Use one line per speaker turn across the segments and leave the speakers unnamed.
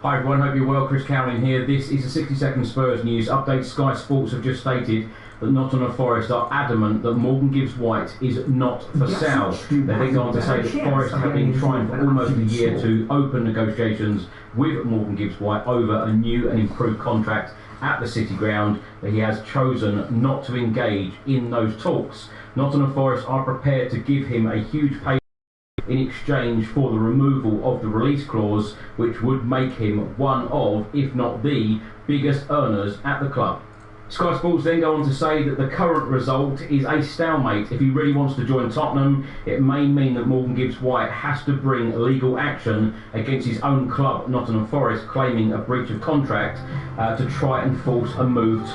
Hi everyone, hope you're well. Chris Cowling here. This is a 60-second Spurs news update. Sky Sports have just stated that Nottingham Forest are adamant that Morgan Gibbs-White is not for sale. They then go on to say that Forest have been trying for almost a year to open negotiations with Morgan Gibbs-White over a new and improved contract at the City Ground, that he has chosen not to engage in those talks. Nottingham Forest are prepared to give him a huge pay in exchange for the removal of the release clause, which would make him one of, if not the, biggest earners at the club. Sky Sports then go on to say that the current result is a stalemate. If he really wants to join Tottenham, it may mean that Morgan Gibbs-White has to bring legal action against his own club, Nottingham Forest, claiming a breach of contract to try and force a move.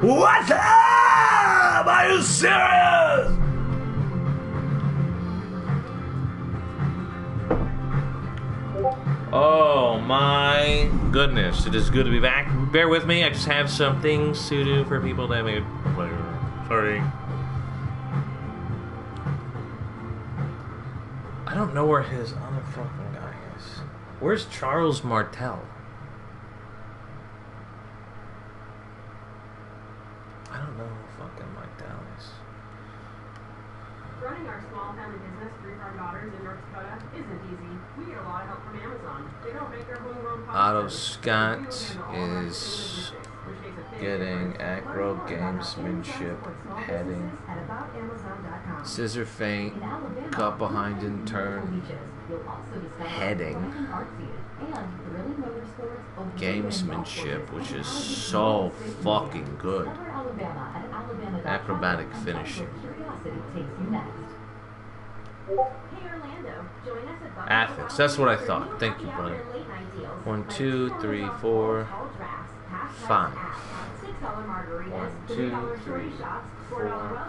What's up? Are you serious? Oh my goodness, it is good to be back. Bear with me, I just have some things to do for people that may... Sorry. I don't know where his other fucking guy is. Where's Charles Martel? I don't know who fucking Martel is.
Running our small family business, three-farm daughters in North Dakota, isn't easy. We get a lot of help from Amazon. They don't make their homegrown products.
Otto Scott is getting acro gamesmanship heading. Scissor feint, cut behind in turn, heading. Gamesmanship, which is so fucking good. Acrobatic finishing. Athens, that's what I thought. Thank you, brother. 1, 2, 3, 4, 5. 1, 2, 3, 4,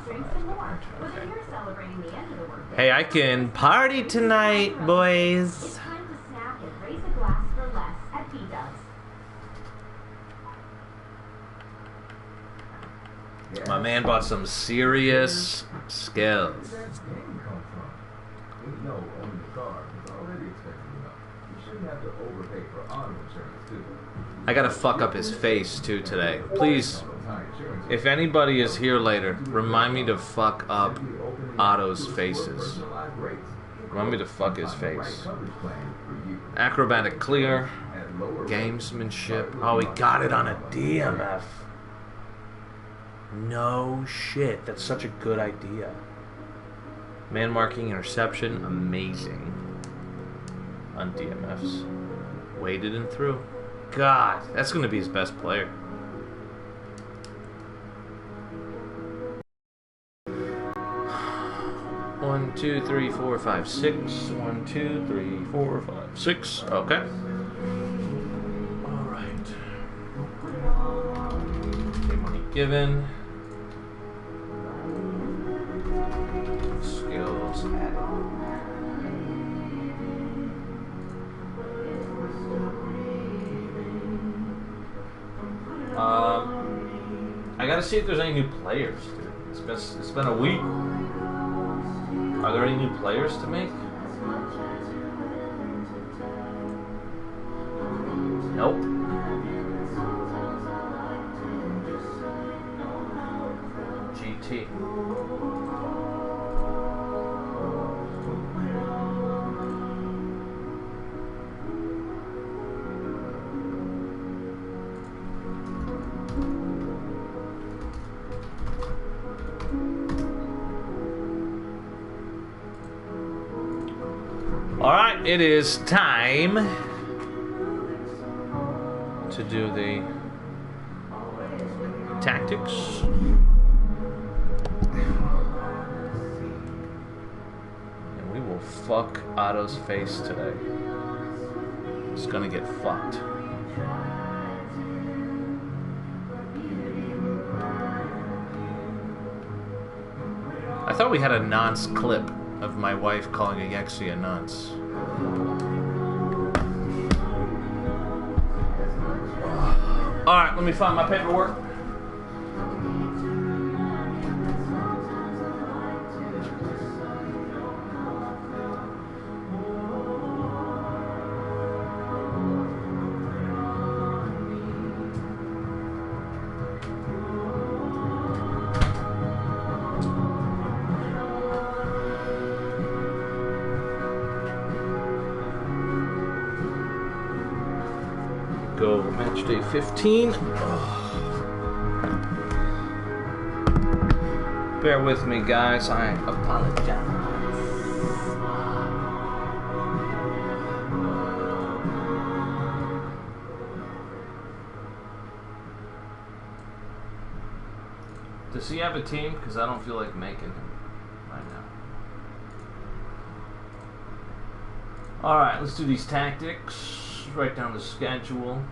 5. Hey, I can party tonight, boys. My man bought some serious skills. I gotta fuck up his face too today. Please, if anybody is here later, remind me to fuck up Otto's faces. Remind me to fuck his face. Acrobatic clear. Gamesmanship. Oh, he got it on a DMF. No shit. That's such a good idea. Man marking, interception. Amazing. On DMFs. Waded and through. God, that's going to be his best player. One, 2, 3, 4, 5, 6. 1, 2, 3, 4, 5, 6. Okay. All right. Okay, money given. Skills added. see if there's any new players, dude. It's been a week. Are there any new players to make? Nope. GT. Alright, it is time to do the tactics. And we will fuck Otto's face today. It's gonna get fucked. I thought we had a nonce clip of my wife calling a Yexi a nonce. Alright, let me find my paperwork. Go match day 15. Bear with me, guys. I apologize. Does he have a team? Because I don't feel like making him right now. Alright, let's do these tactics. Write down the schedule.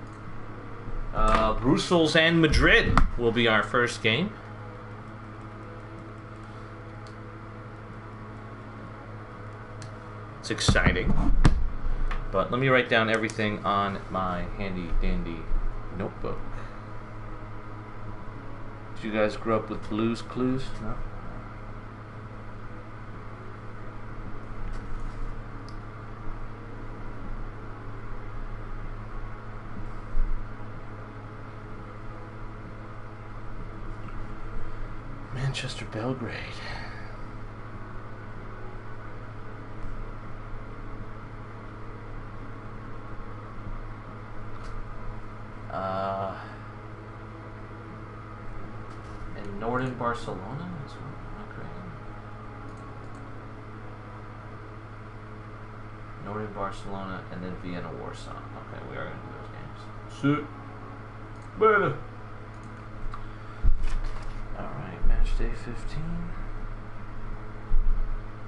Brussels and Madrid will be our first game. It's exciting. But let me write down everything on my handy dandy notebook. Did you guys grow up with Blue's Clues? No? Manchester, Belgrade. And Northern Barcelona as well. Okay. Northern Barcelona and then Vienna, Warsaw. Okay, we are going to do those games. Shoot. Better. Alright, match day 15.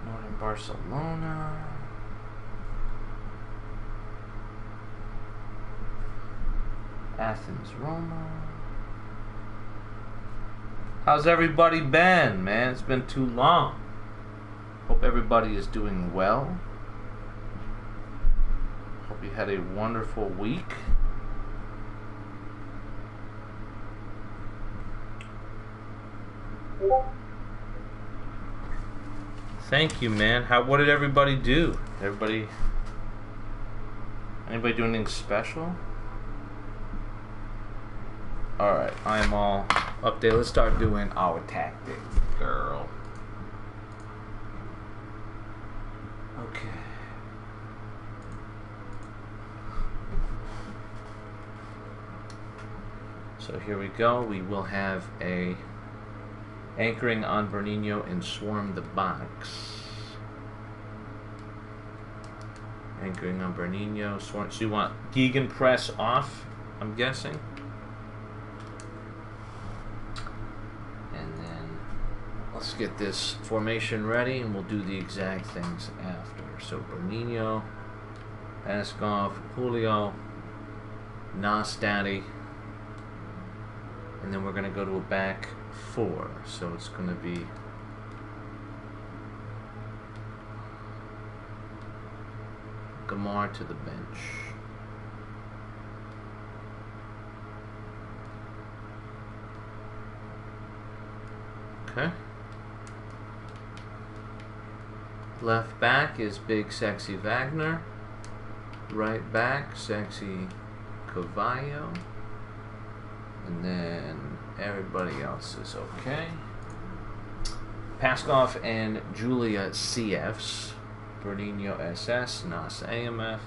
Northern Barcelona. Athens, Roma. How's everybody been, man? It's been too long. Hope everybody is doing well. Hope you had a wonderful week. Thank you, man. What did everybody do? Anybody do anything special? Alright, I am all up there. Let's start doing our tactics, girl. Okay. So here we go. We will have a anchoring on Bernino and swarm the box. Anchoring on Bernino, swarm. So you want Gegan press off, I'm guessing. And then let's get this formation ready and we'll do the exact things after. So Bernino, Askov, Julio, Nas Daddy. And then we're going to go to a back four. So it's going to be Gamar to the bench. Okay. Left back is Big Sexy Wagner. Right back, Sexy Cavallo. And then everybody else is okay. Paskov and Julia CFs. Bernino SS, Nas AMF.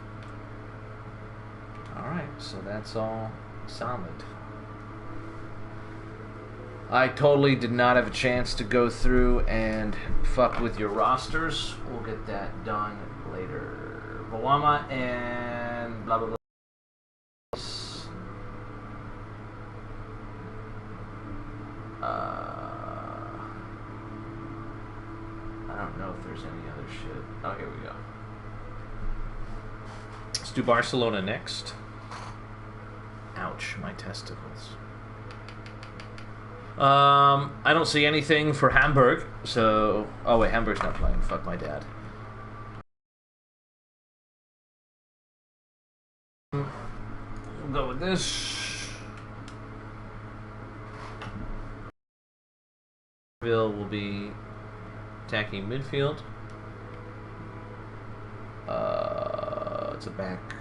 Alright, so that's all solid. I totally did not have a chance to go through and fuck with your rosters. We'll get that done later. Bawama and blah blah blah. I don't know if there's any other shit. Oh, here we go. Let's do Barcelona next. Ouch, my testicles. I don't see anything for Hamburg, so... Oh wait, Hamburg's not playing. Fuck my dad. We'll go with this. Will be attacking midfield. It's a back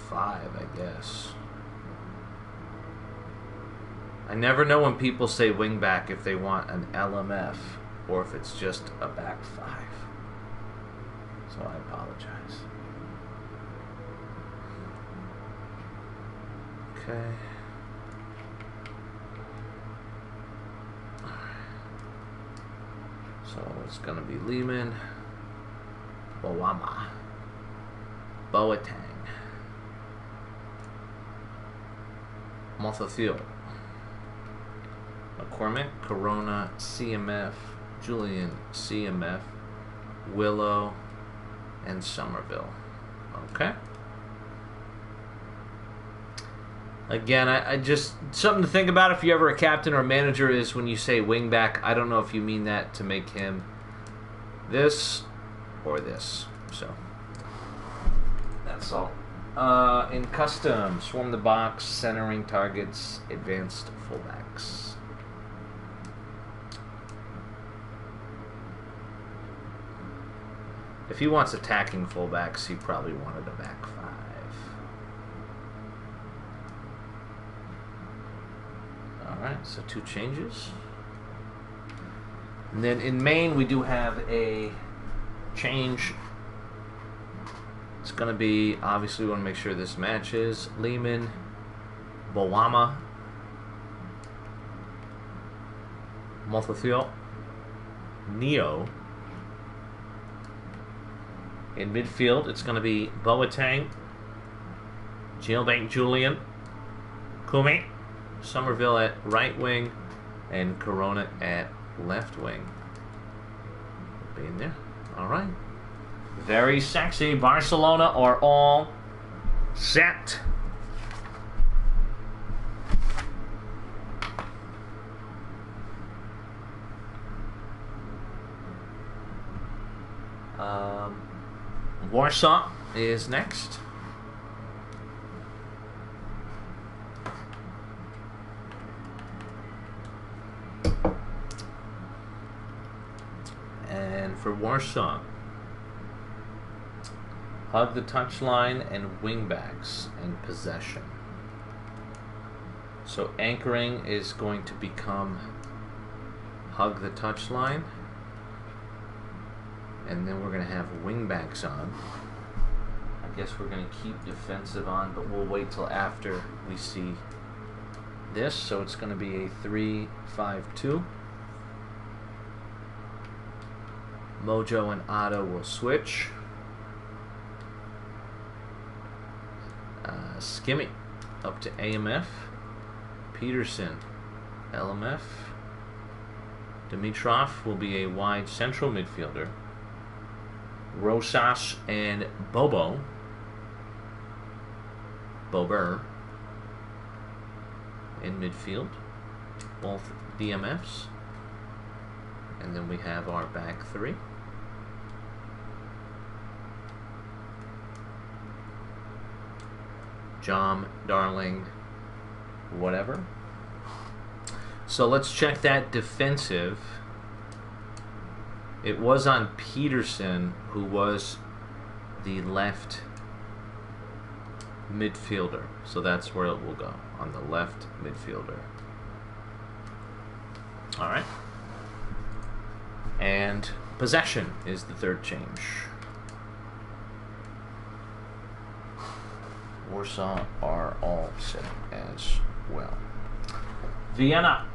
five, I guess. I never know when people say wing back if they want an LMF or if it's just a back five. So I apologize. Okay. So it's gonna be Lehman, Bawama, Boateng, Montefiore, McCormick, Corona, CMF, Julian, CMF, Willow, and Somerville. Okay. Again, I just... Something to think about if you're ever a captain or a manager is when you say wingback, I don't know if you mean that to make him this or this. So, that's all. In custom, swarm the box, centering targets, advanced fullbacks. If he wants attacking fullbacks, he probably wanted a back five. Alright, so 2 changes. And then in main, we do have a change. It's going to be, obviously, we want to make sure this matches. Lehman, Bawama, Montefiore, Neo. In midfield, it's going to be Boateng, Jailbank Julian, Kumi, Somerville at right wing, and Corona at left wing. Be in there. All right. Very sexy. Barcelona are all set. Warsaw is next. And for Warsaw, hug the touchline and wingbacks and possession. So anchoring is going to become hug the touchline. And then we're going to have wingbacks on. I guess we're going to keep defensive on, but we'll wait till after we see this. So it's going to be a 3-5-2. Mojo and Otto will switch. Skimmy up to AMF. Peterson, LMF. Dimitrov will be a wide central midfielder. Rosas and Bobo. Bober in midfield. Both DMFs. And then we have our back three. Jom, Darling, whatever. So let's check that defensive It was on Peterson, who was the left midfielder. So that's where it will go, on the left midfielder. All right. And possession is the third change. Warsaw are all set as well. Vienna,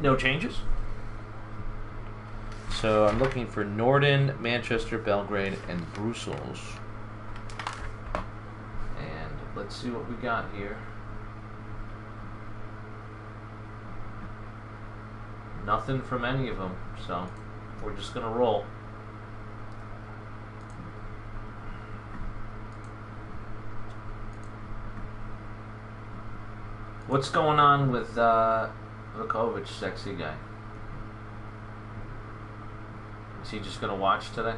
no changes. So I'm looking for Norden, Manchester, Belgrade, and Brussels. And let's see what we got here. Nothing from any of them, so we're just gonna roll. What's going on with Vukovic, sexy guy? Is he just gonna watch today?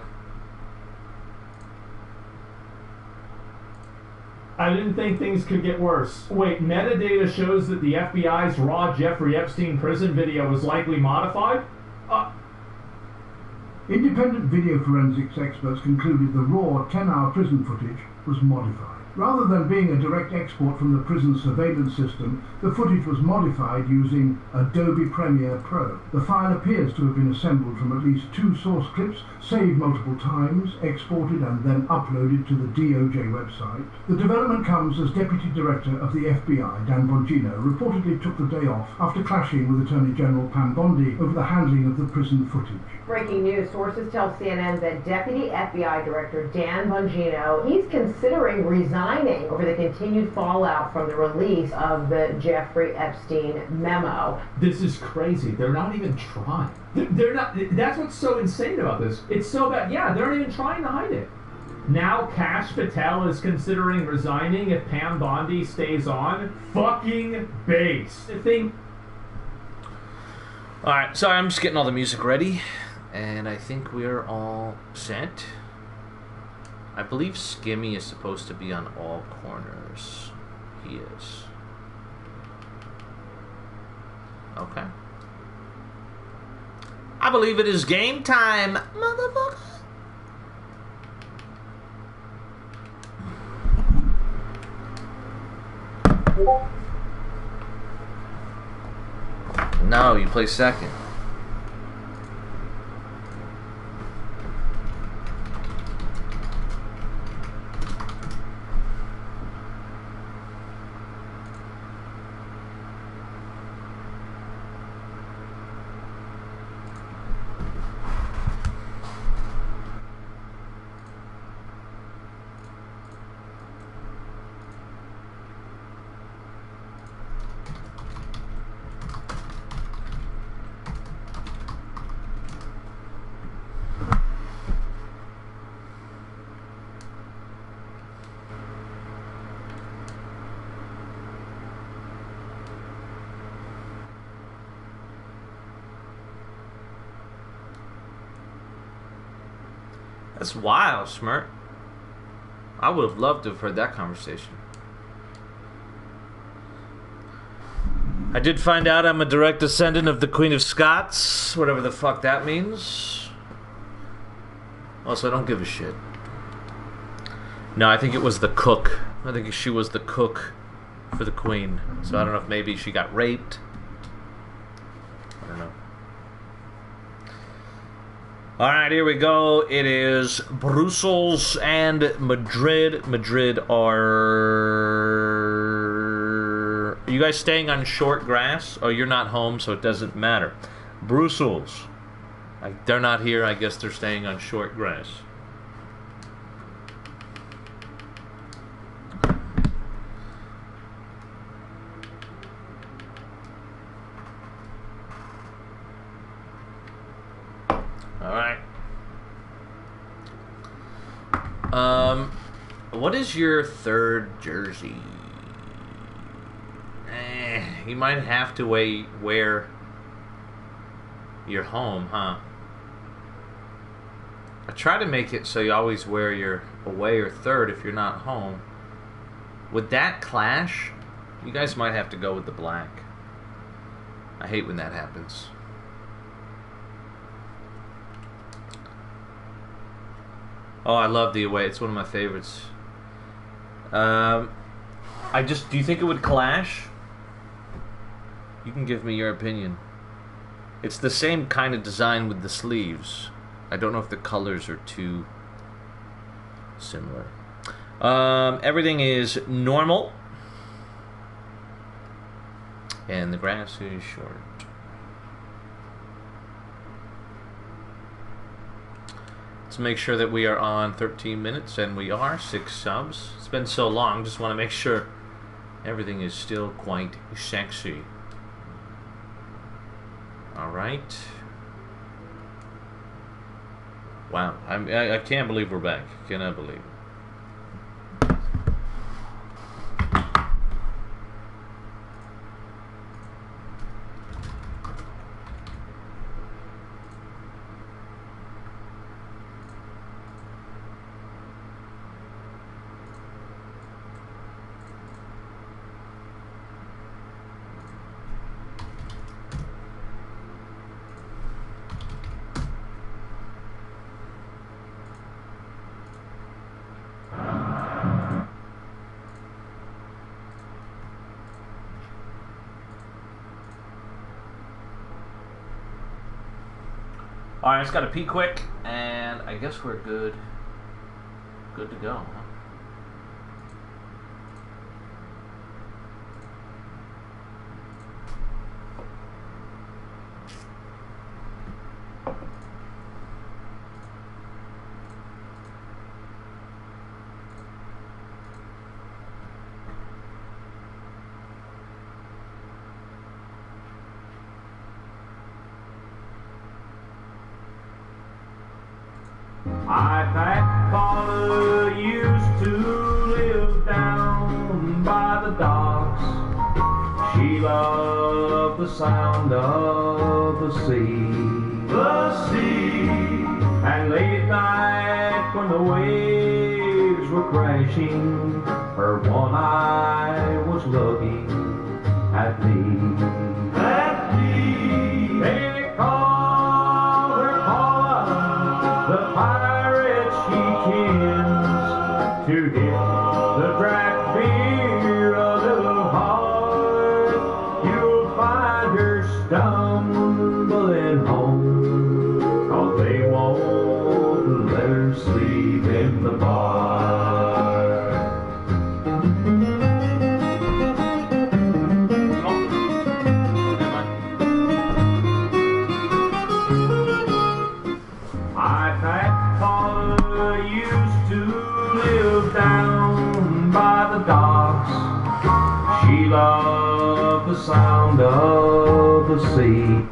I didn't think things could get worse. Wait, metadata shows that the FBI's raw Jeffrey Epstein prison video was likely modified?
Independent video forensics experts concluded the raw 10-hour prison footage was modified. Rather than being a direct export from the prison surveillance system, the footage was modified using Adobe Premiere Pro. The file appears to have been assembled from at least 2 source clips, saved multiple times, exported and then uploaded to the DOJ website. The development comes as Deputy Director of the FBI, Dan Bongino, reportedly took the day off after clashing with Attorney General Pam Bondi over the handling of the prison footage.
Breaking news. Sources tell CNN that Deputy FBI Director Dan Bongino, he's considering resigning over the continued fallout from the release of the Jeffrey Epstein memo.
This is crazy. They're not even trying. They're not. That's what's so insane about this. It's so bad. Yeah, they're not even trying to hide it. Now Kash Patel is considering resigning if Pam Bondi stays on. Fucking base. The thing.
All right, sorry, I'm just getting all the music ready. And I think we're all set. I believe Skimmy is supposed to be on all corners. He is. Okay. I believe it is game time, motherfucker. No, you play second. That's wild, Smirk. I would have loved to have heard that conversation. I did find out I'm a direct descendant of the Queen of Scots, whatever the fuck that means. Also, I don't give a shit. No, I think it was the cook. I think she was the cook for the Queen. So I don't know if maybe she got raped. I don't know. Alright, here we go. It is Brussels and Madrid. Madrid are you guys staying on short grass? Oh, you're not home, so it doesn't matter. Brussels. They're not here. I guess they're staying on short grass. What is your third jersey? You might have to wear your home, huh? I try to make it so you always wear your away or third if you're not home. Would that clash? You guys might have to go with the black. I hate when that happens. Oh, I love the away. It's one of my favorites. Do you think it would clash? You can give me your opinion. It's the same kind of design with the sleeves. I don't know if the colors are too similar. Everything is normal. And the grass is short. Let's make sure that we are on 13 minutes, and we are. 6 subs. It's been so long, just want to make sure everything is still quite sexy. Alright. Wow, I can't believe we're back. Cannot believe it. Alright, I just gotta pee quick, and I guess we're good to go, huh?
My grandfather used to live down by the docks. She loved the sound of the sea. The sea. And late at night when the waves were crashing, her one eye was looking at me. At me. They call her Paula, the pirate she tends to hit the track beer a little hard. You'll find her stumbling home, 'cause they won't let her sleep in the bar. My grandfather used to live down by the docks. She loved the sound of the sea.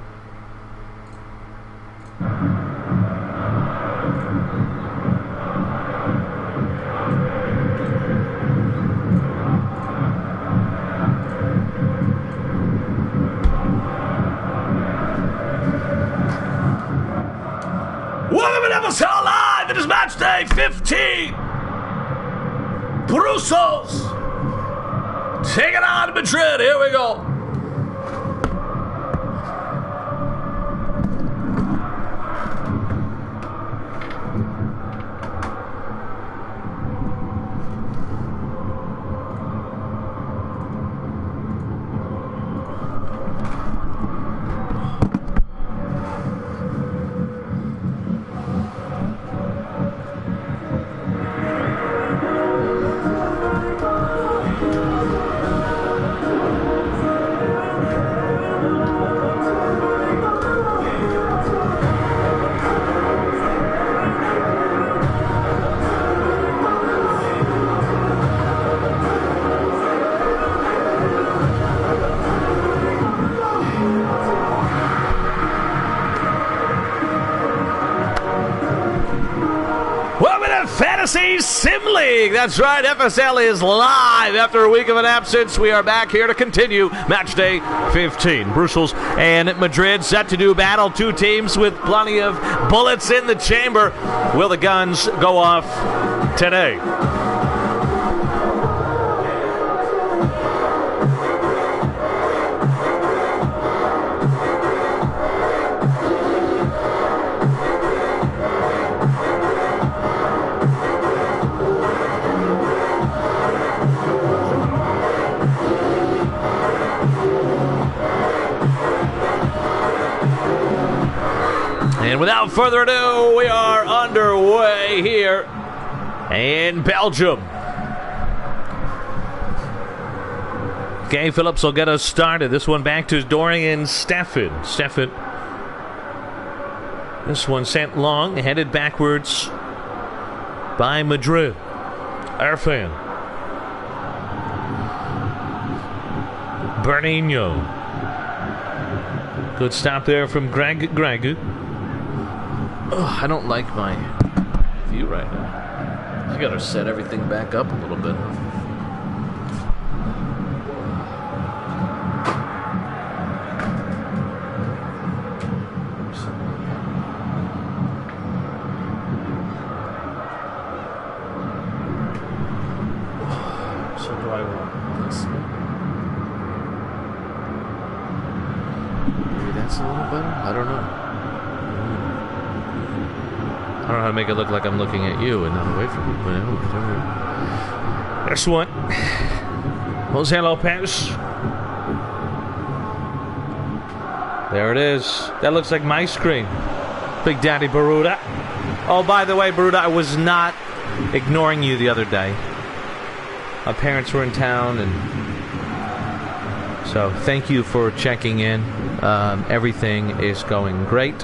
Welcome to Fsl Live! It is match day 15! Brussels! Taking on Madrid, here we go! Fantasy Sim League. That's right, FSL is live after a week of an absence. We are back here to continue match day 15. Brussels and Madrid set to do battle. Two teams with plenty of bullets in the chamber. Will the guns go off today? And without further ado, we are underway here in Belgium. Gay Phillips will get us started. This one back to Dorian Steffen. This one sent long, headed backwards by Madrid. Irfan. Bernino. Good stop there from Greg. Oh, I don't like my view right now. I gotta set everything back up a little bit. So do I want this? Maybe that's a little better? I don't know. I don't know how to make it look like I'm looking at you and not away from you, but this one. Jose Lopez. There it is. That looks like my screen. Big Daddy Baruda. Oh, by the way, Baruda, I was not ignoring you the other day. My parents were in town, and so thank you for checking in. Everything is going great.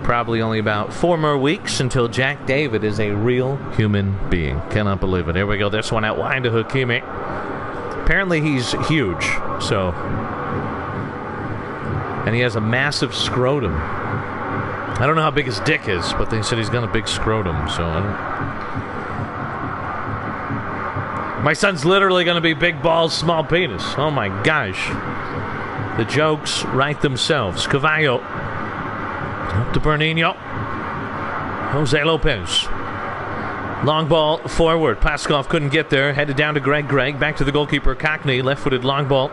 Probably only about 4 more weeks until Jack David is a real human being. Cannot believe it. Here we go. This one out wide to Hakimi. Apparently he's huge, so, and he has a massive scrotum. I don't know how big his dick is, but they said he's got a big scrotum, so I don't. My son's literally going to be big balls, small penis. Oh my gosh. The jokes write themselves. Cavallo. Up to Bernino. Jose Lopez. Long ball forward. Paskov couldn't get there. Headed down to Greg. Back to the goalkeeper, Cockney. Left-footed long ball.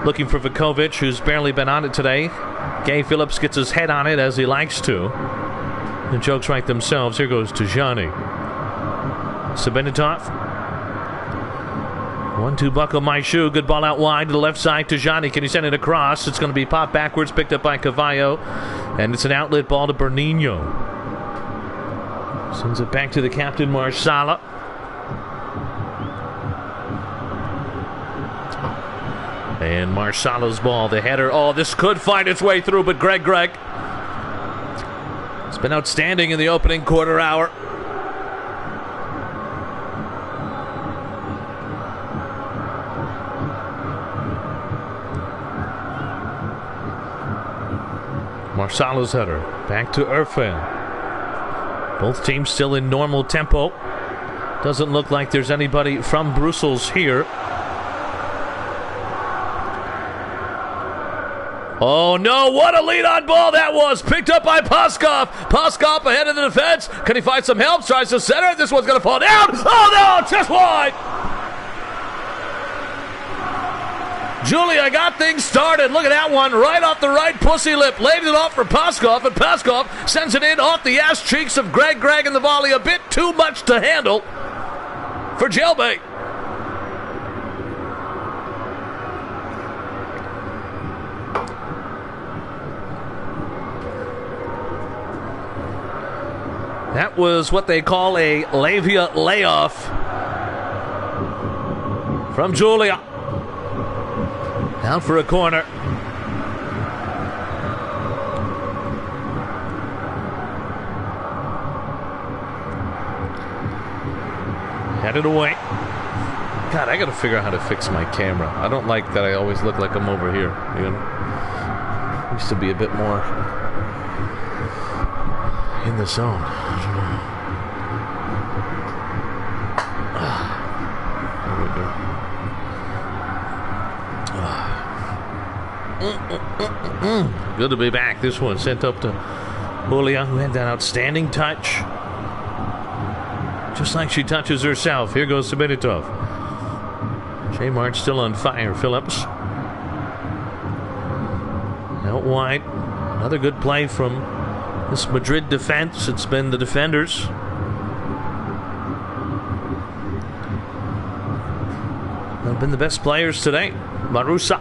Looking for Vukovic, who's barely been on it today. Gay Phillips gets his head on it as he likes to. The jokes write themselves. Here goes Tajani. Sabenitov. 1-2 buckle my shoe. Good ball out wide to the left side. Tajani, can he send it across? It's going to be popped backwards, picked up by Cavallo. And it's an outlet ball to Bernino. Sends it back to the captain, Marsala. And Marsala's ball, the header. Oh, this could find its way through, but Greg. It's been outstanding in the opening quarter hour. Marsala's header. Back to Irfan. Both teams still in normal tempo. Doesn't look like there's anybody from Brussels here. Oh no, what a lead-on ball that was! Picked up by Paskov. Paskov ahead of the defense. Can he find some help? Tries to center. This one's going to fall down. Oh no, just wide! Julia got things started. Look at that one. Right off the right pussy lip. Laid it off for Paskov, and Paskov sends it in off the ass cheeks of Greg in the volley. A bit too much to handle for Jailbait. That was what they call a labia layoff from Julia. Out for a corner. Headed away. God, I gotta figure out how to fix my camera. I don't like that I always look like I'm over here. You know? Used to be a bit more in the zone. There we go. Good to be back. This one sent up to Julia, who had that outstanding touch. Just like she touches herself. Here goes Sabenitov. J Mart still on fire. Phillips. Out wide. Another good play from this Madrid defense. It's been the defenders. They've been the best players today. Marusa.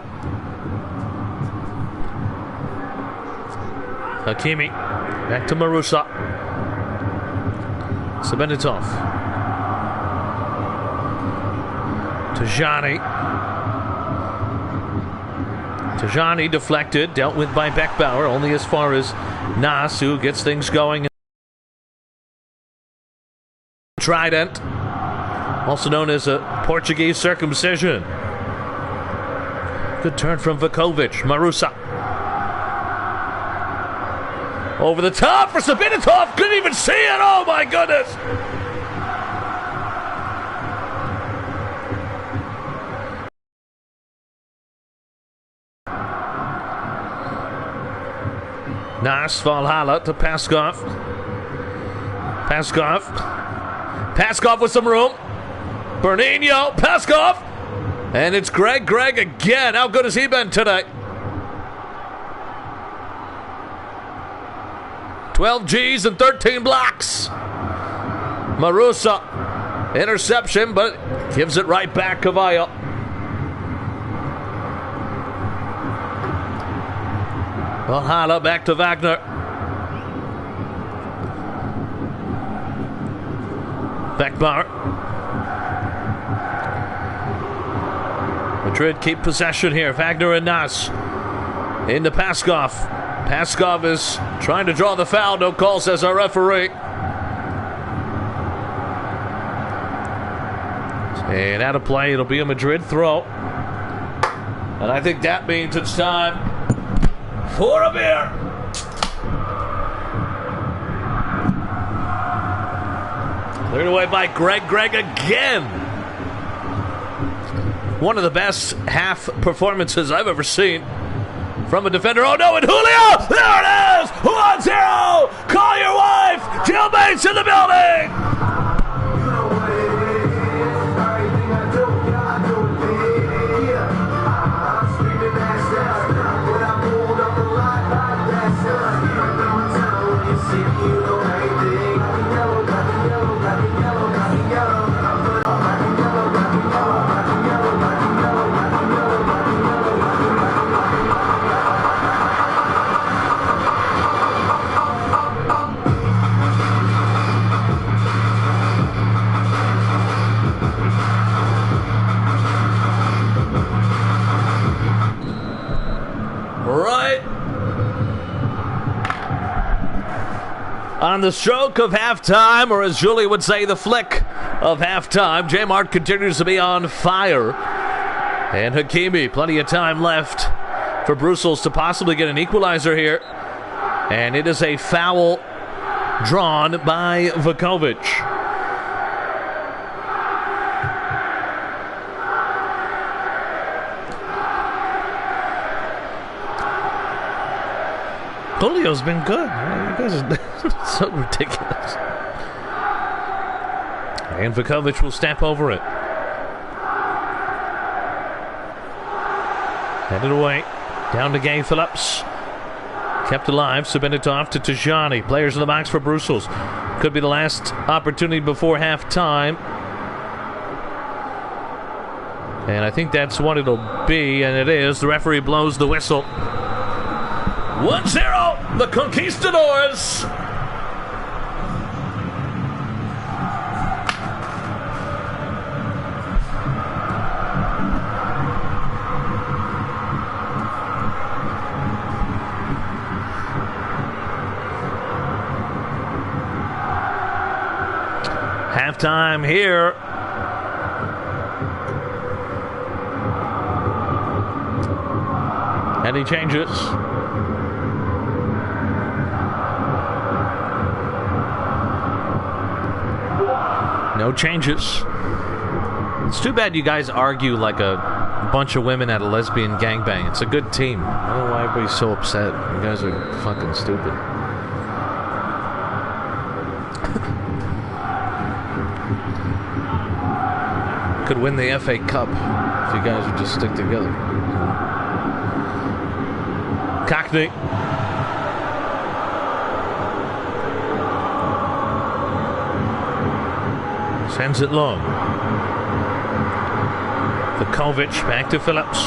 Hakimi. Back to Marusa. Sebenitov. Tajani. Tajani deflected, dealt with by Beckbauer, only as far as Nas, who gets things going. Trident, also known as a Portuguese circumcision. Good turn from Vukovic. Marusa. Over the top for Sabinitov. Couldn't even see it. Oh my goodness. Nas, Valhalla to Paskov. Paskov with some room. Bernino, Paskov. And it's Greg again. How good has he been today? 12 G's and 13 blocks. Marusa. Interception, but gives it right back. Cavallo. Valhalla back to Wagner. Beckbauer. Madrid keep possession here. Wagner and Nas. Into Paskov. Paskov is trying to draw the foul. No call, says our referee. And out of play, it'll be a Madrid throw. And I think that means it's time for a beer. Cleared away by Greg again. One of the best half performances I've ever seen from a defender. Oh no, and Julio! There it is! 1-0! Call your wife! Jailmates in the building! On the stroke of halftime, or as Julie would say, the flick of halftime, J Mart continues to be on fire. And Hakimi, plenty of time left for Brussels to possibly get an equalizer here. And it is a foul drawn by Vukovic. Julio's been good. You guys are so ridiculous. And Vukovic will step over it. Headed away. Down to Gay Phillips. Kept alive. Sebenitov to Tajani. Players in the box for Brussels. Could be the last opportunity before halftime. And I think that's what it'll be. And it is. The referee blows the whistle. 1-0, the Conquistadors. Halftime here. Any changes? No changes. It's too bad you guys argue like a bunch of women at a lesbian gangbang. It's a good team. I don't know why everybody's so upset. You guys are fucking stupid. Could win the FA Cup if you guys would just stick together. Cockney. Sends it long. Vukovic back to Phillips.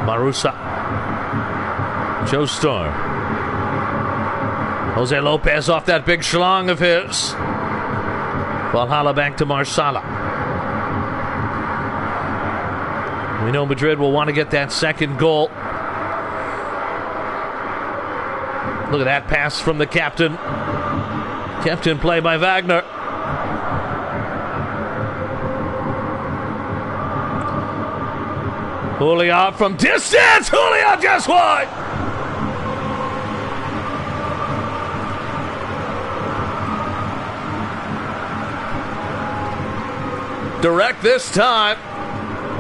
Marusa. Joe Starr. Jose Lopez off that big schlong of his. Valhalla back to Marsala. We know Madrid will want to get that second goal. Look at that pass from the captain. Captain play by Wagner. Julia from distance. Julia just wide. Direct this time.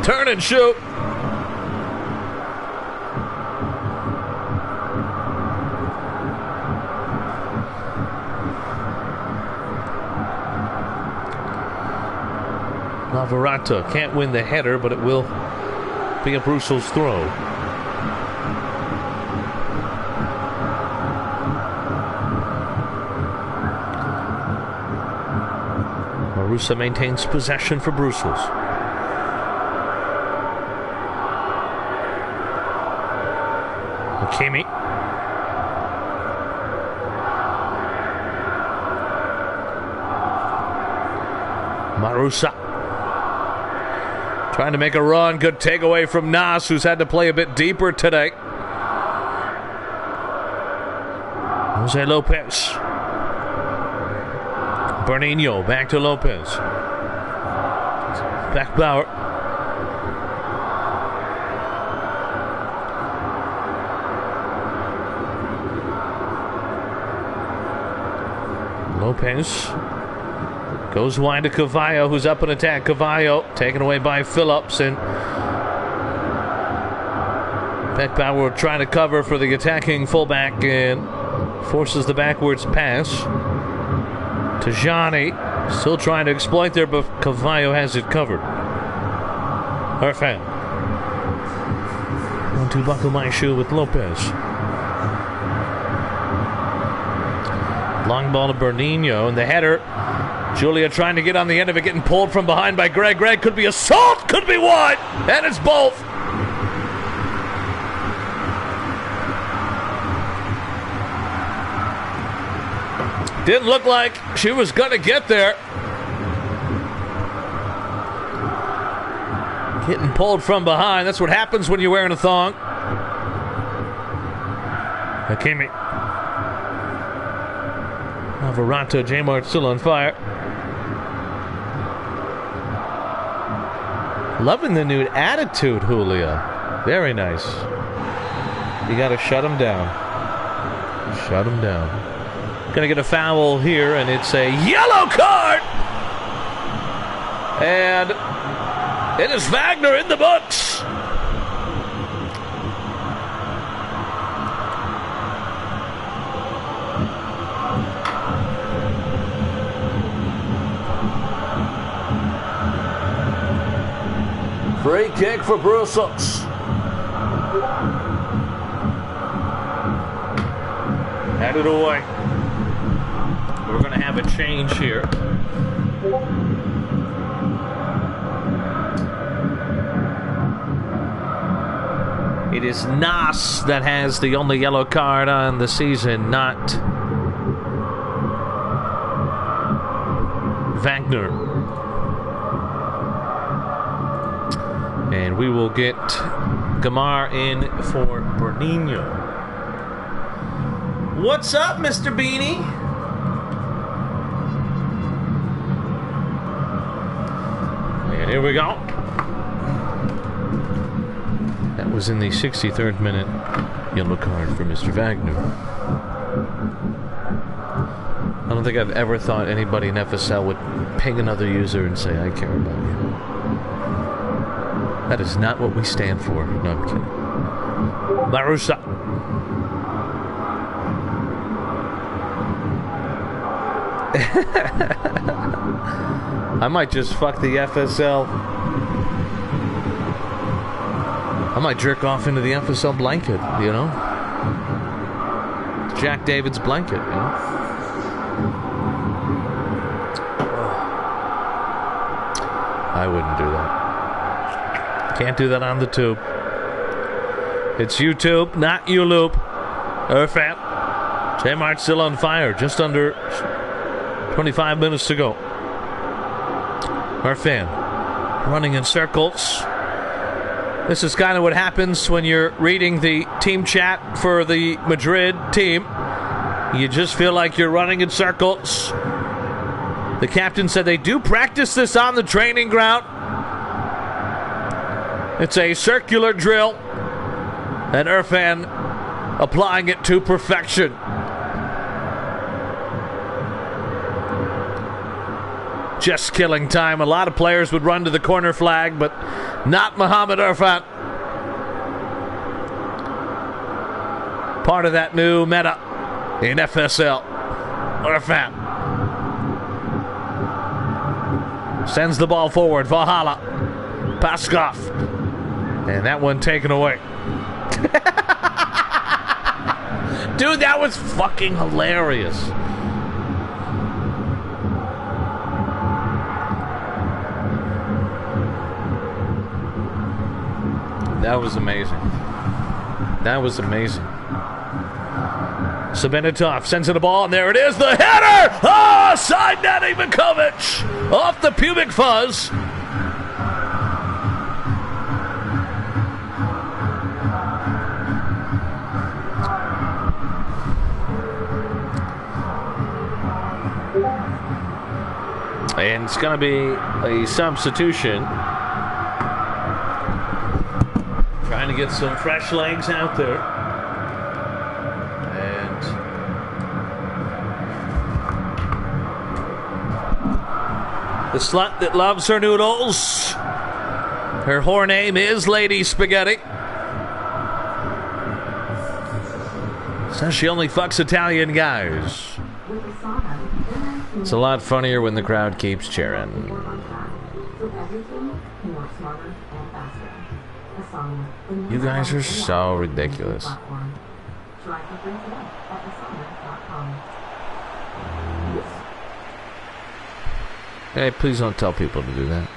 Turn and shoot. Navarrete can't win the header, but it will be a Brussels throw. Marusa maintains possession for Brussels. Hakimi. Marusa. Trying to make a run. Good takeaway from Nas, who's had to play a bit deeper today. Jose Lopez. Bernino back to Lopez. Back Bauer. Lopez goes wide to Cavallo, who's up in attack. Cavallo taken away by Phillips, and Beckbauer trying to cover for the attacking fullback and forces the backwards pass to Johnny. Still trying to exploit there, but Cavallo has it covered. Irfan. 1-2 buckle my shoe with Lopez. Long ball to Bernino, and the header. Julia trying to get on the end of it, getting pulled from behind by Greg. Greg could be assault, could be wide, and it's both. Didn't look like she was going to get there. Getting pulled from behind. That's what happens when you're wearing a thong. Hakimi. Navarrete, J-Mart still on fire. Loving the new attitude, Julia. Very nice. You got to shut him down. Shut him down. Gonna get a foul here, and it's a yellow card. And it is Wagner in the books. Free kick for Brussels. Headed away. We're going to have a change here. It is Nas that has the only yellow card on the season, not Wagner. And we will get Gamar in for Bernino. What's up, Mr. Beanie? And here we go. That was in the 63rd minute. Yellow card for Mr. Wagner. I don't think I've ever thought anybody in FSL would ping another user and say, I care about you. That is not what we stand for. No, I'm kidding. Marusa. I might just fuck the FSL. I might jerk off into the FSL blanket, you know? It's Jack David's blanket, you know? I wouldn't do that. Can't do that on the tube. It's YouTube, not YouLoop. Irfan. Kmart's still on fire. Just under 25 minutes to go. Irfan running in circles. This is kind of what happens when you're reading the team chat for the Madrid team. You just feel like you're running in circles. The captain said they do practice this on the training ground. It's a circular drill, and Irfan applying it to perfection. Just killing time. A lot of players would run to the corner flag, but not Mohamed Irfan. Part of that new meta in FSL. Irfan sends the ball forward. Valhalla. Paskov. And that one taken away. Dude, that was fucking hilarious. That was amazing. That was amazing. Sabenitov sends it a ball, and there it is, the header! Oh, side netting Mikovic off the pubic fuzz. And it's going to be a substitution. Trying to get some fresh legs out there. And the slut that loves her noodles. Her whore name is Lady Spaghetti. Says she only fucks Italian guys. It's a lot funnier when the crowd keeps cheering. You guys are so ridiculous. Hey, please don't tell people to do that.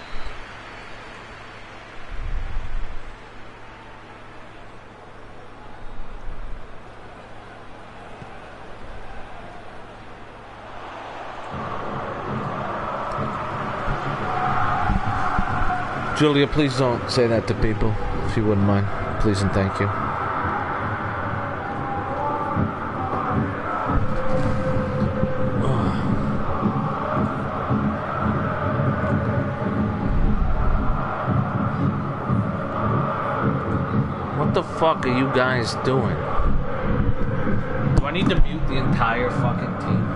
Julia, please don't say that to people, if you wouldn't mind. Please and thank you. What the fuck are you guys doing? Do I need to mute the entire fucking team?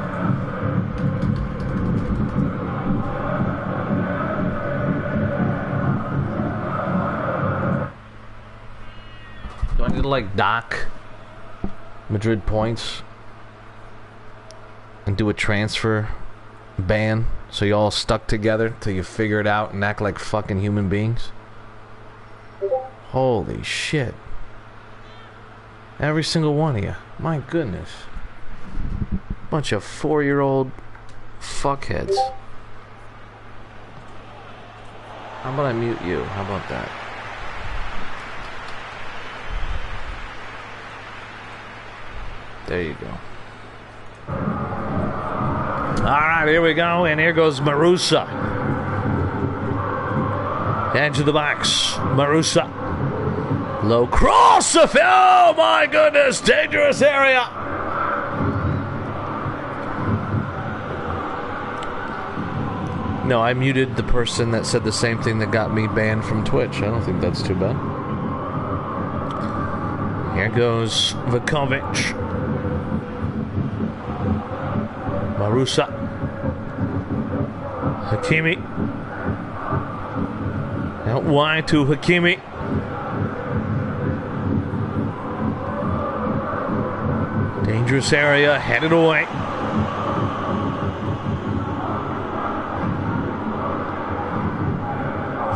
Do I need to like dock Madrid points and do a transfer ban so you all stuck together till you figure it out and act like fucking human beings? Holy shit. Every single one of you. My goodness. Bunch of 4-year-old fuckheads. How about I mute you? How about that? There you go. Alright, here we go. And here goes Marusa. Edge of the box. Marusa. Low cross. Oh my goodness. Dangerous area. No, I muted the person that said the same thing that got me banned from Twitch. I don't think that's too bad. Here goes Vukovic. Marusa. Hakimi. Out wide to Hakimi. Dangerous area, headed away.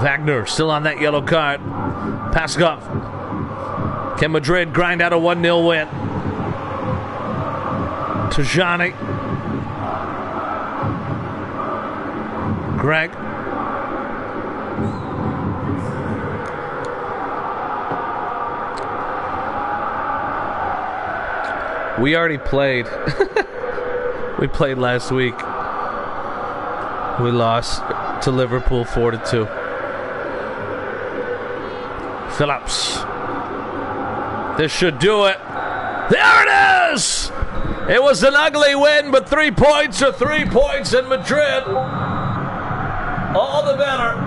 Wagner still on that yellow card. Paskov. Can Madrid grind out a 1-0 win? Tajani. Greg. We already played. We played last week. We lost to Liverpool 4-2. Phillips. This should do it. There it is! It was an ugly win, but 3 points are 3 points in Madrid. All the better.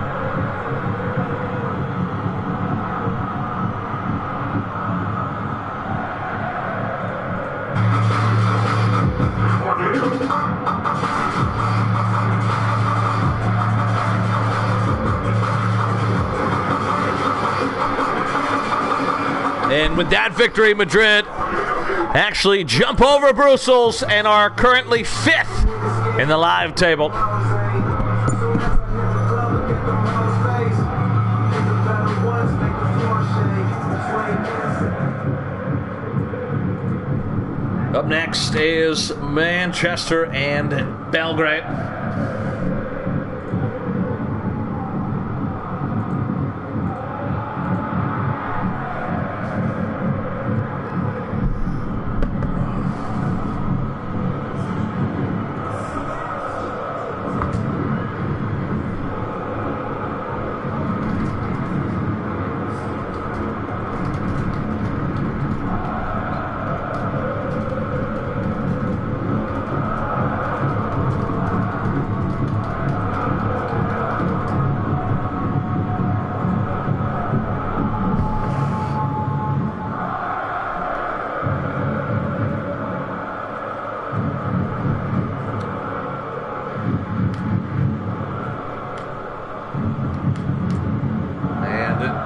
And with that victory, Madrid actually jump over Brussels and are currently 5th in the live table. Up next is Manchester and Belgrade.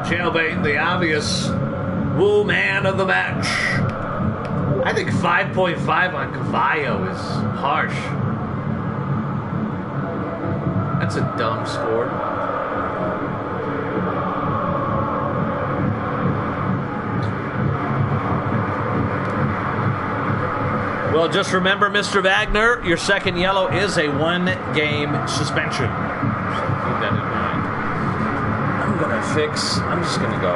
Jailbait, the obvious woo man of the match. I think 5.5 on Cavallo is harsh. That's a dumb score. Well, just remember, Mr. Wagner, your second yellow is a 1-game suspension. So keep that in mind. I'm just gonna go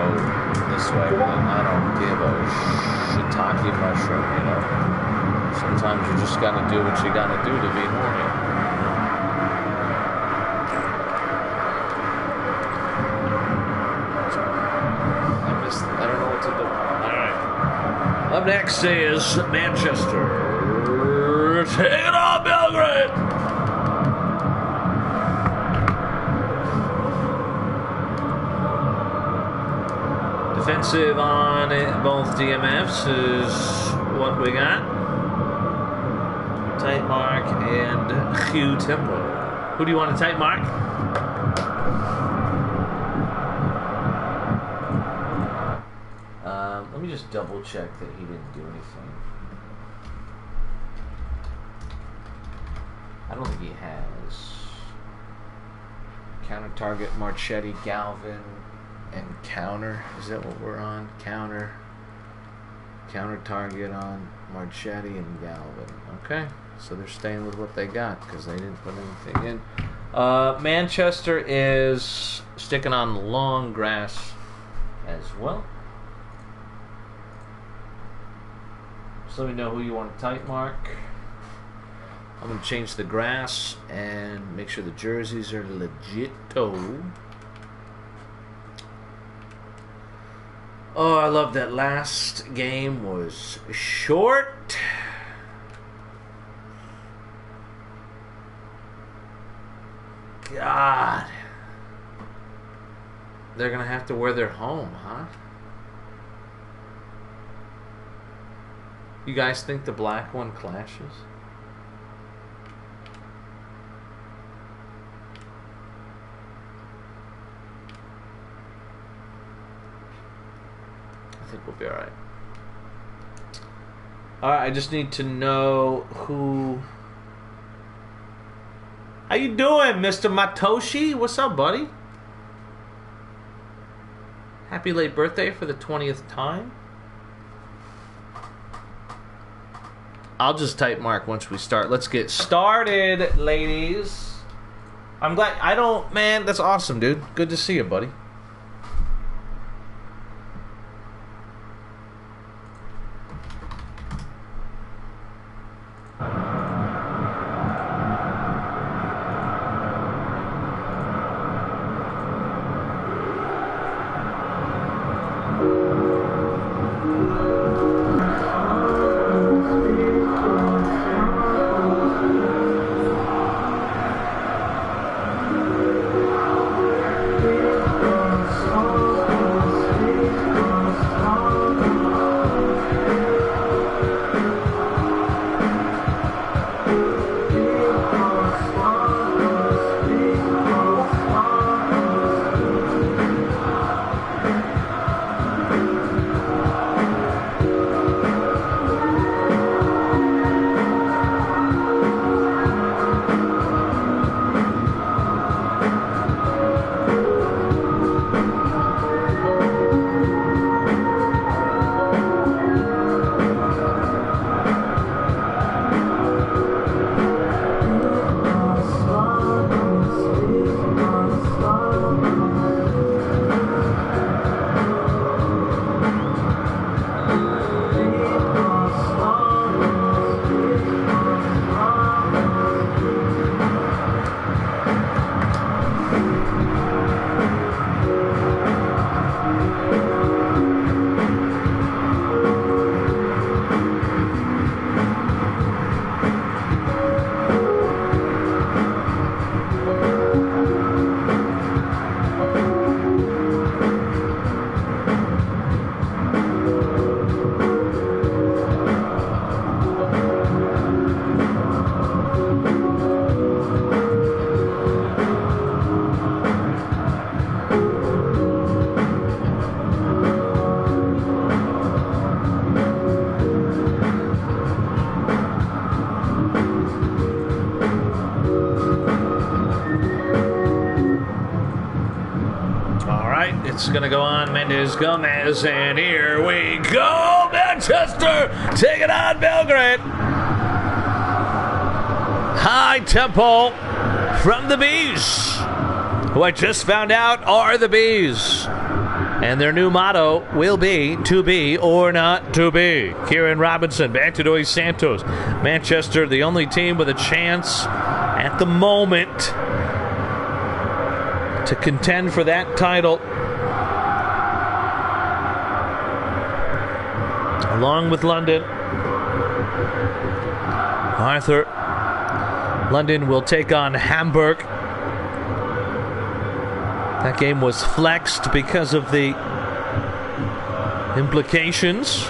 this way, but I don't give a shiitake mushroom, you know. Sometimes you just gotta do what you gotta do to be horny. I don't know what to do. Alright. Up next is Manchester. Take it on, Belgrade! Defensive on both DMFs is what we got. Tight mark and Hugh Temple. Who do you want to tight mark? Let me just double check that he didn't do anything. I don't think he has. Counter target, Marchetti, Galvin. And counter, is that what we're on? Counter target on Marchetti and Galvin. Okay, so they're staying with what they got because they didn't put anything in. Manchester is sticking on long grass as well. So let me know who you want to tight mark. I'm going to change the grass and make sure the jerseys are legit-o. Oh, I love that last game was short. God. They're going to have to wear their home, huh? You guys think the black one clashes? I think we'll be alright. Alright, I just need to know who... How you doing, Mr. Matoshi? What's up, buddy? Happy late birthday for the 20th time. I'll just type mark once we start. Let's get started, ladies. I'm glad... I don't... Man, that's awesome, dude. Good to see you, buddy. It's going to go on Mendes Gomez, and here we go. Manchester taking on Belgrade. High tempo from the Bees, who I just found out are the Bees. And their new motto will be to be or not to be. Kieran Robinson back to Dos Santos. Manchester, the only team with a chance at the moment to contend for that title. Along with London. Arthur. London will take on Hamburg. That game was flexed because of the implications.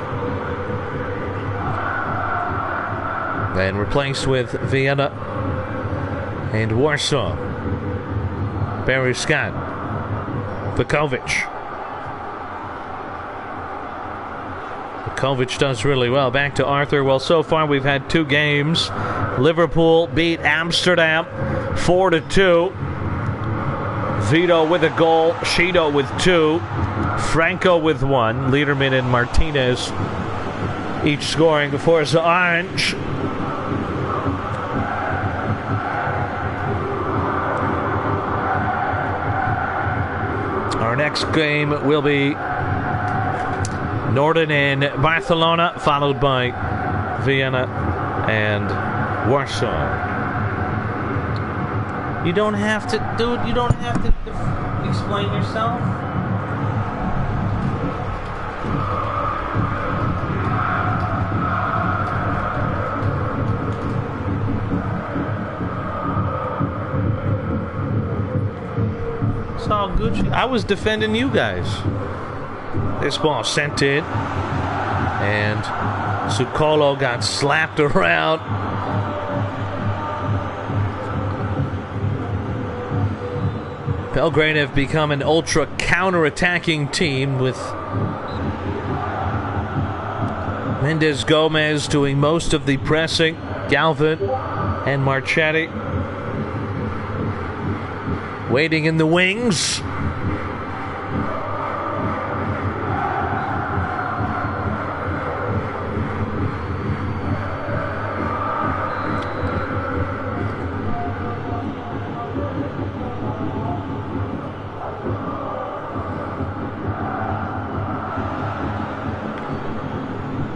Then replaced with Vienna and Warsaw. Barry Scott. Vukovic. Vukovic does really well. Back to Arthur. Well, so far we've had 2 games. Liverpool beat Amsterdam 4-2. Vito with a goal, Shido with 2, Franco with 1, Liederman and Martinez each scoring for the Orange. Our next game will be Norden and Barcelona, followed by Vienna and Warsaw. You don't have to, dude, you don't have to explain yourself. It's all Gucci. I was defending you guys. This ball sent in, and Sukolo got slapped around. Belgrade have become an ultra counter-attacking team with Mendes Gomez doing most of the pressing, Galvin and Marchetti waiting in the wings.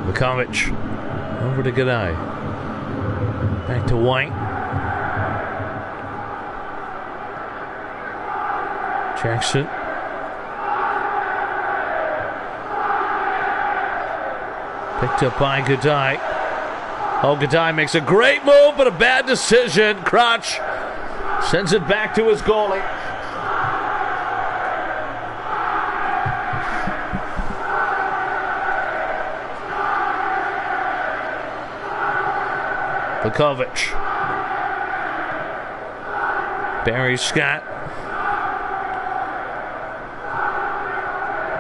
Vukovic over to G'day. Back to White. Jackson. Picked up by G'day. Oh, G'day makes a great move, but a bad decision. Crotch sends it back to his goalie. Vukovic. Barry Scott.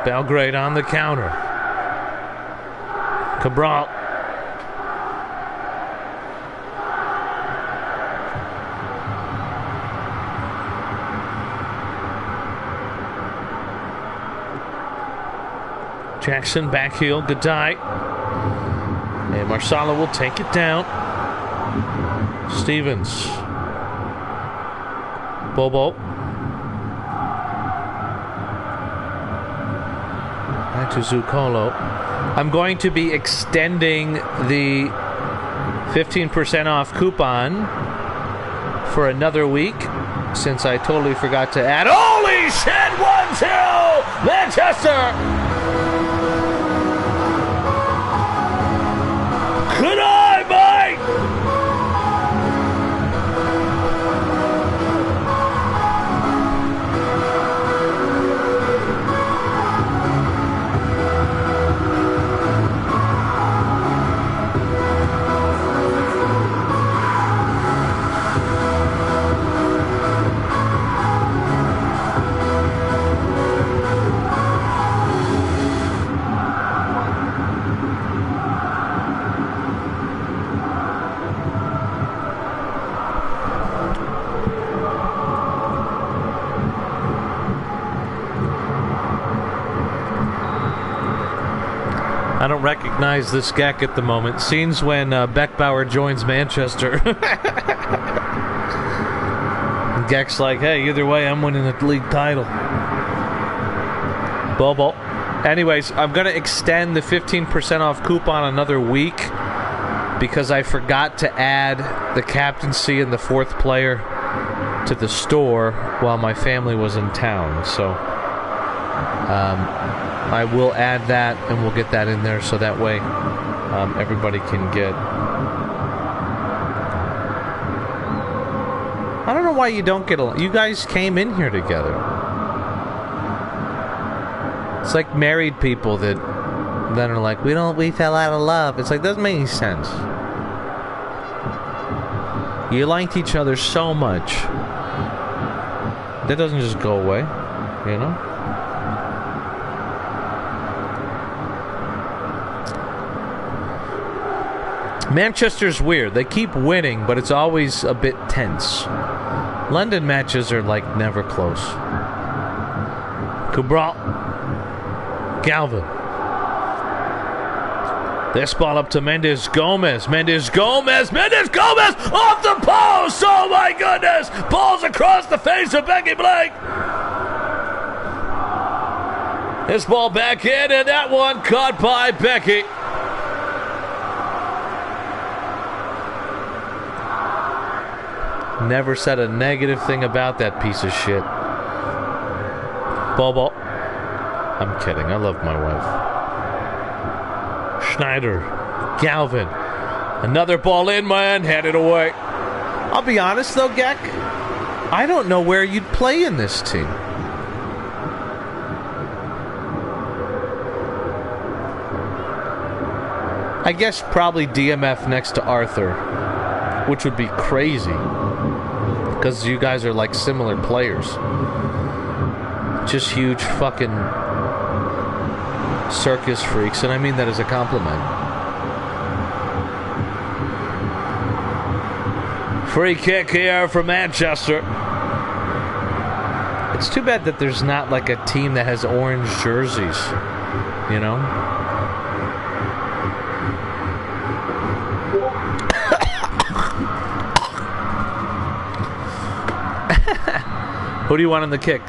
Belgrade on the counter. Cabral. Jackson back heel. G'day. And Marsala will take it down. Stevens. Bobo. Back to Zuccolo. I'm going to be extending the 15% off coupon for another week since I totally forgot to add. Holy shit! 1-2! Manchester! Good eye, Mike! recognize this Gek at the moment. Scenes when Beckbauer joins Manchester. Gek's like, hey, either way, I'm winning the league title. Bobo. Anyways, I'm going to extend the 15% off coupon another week because I forgot to add the captaincy and the fourth player to the store while my family was in town. So I will add that, and we'll get that in there so that way everybody can get... I don't know why you don't get along. You guys came in here together. It's like married people that then are like, we fell out of love. It's like, doesn't make any sense. You liked each other so much. That doesn't just go away, you know? Manchester's weird. They keep winning, but it's always a bit tense. London matches are like never close. Cabral. Galvin. This ball up to Mendes Gomez. Mendes Gomez off the post. Oh my goodness. Balls across the face of Becky Blake. This ball back in, and that one caught by Becky. Never said a negative thing about that piece of shit. Bobo. I'm kidding. I love my wife. Schneider. Galvin. Another ball in, man. Headed away. I'll be honest, though, Gek. I don't know where you'd play in this team. I guess probably DMF next to Arthur, which would be crazy. Because you guys are like similar players. Just huge fucking circus freaks, and I mean that as a compliment. Free kick here for Manchester. It's too bad that there's not like a team that has orange jerseys, you know? Who do you want in the kick?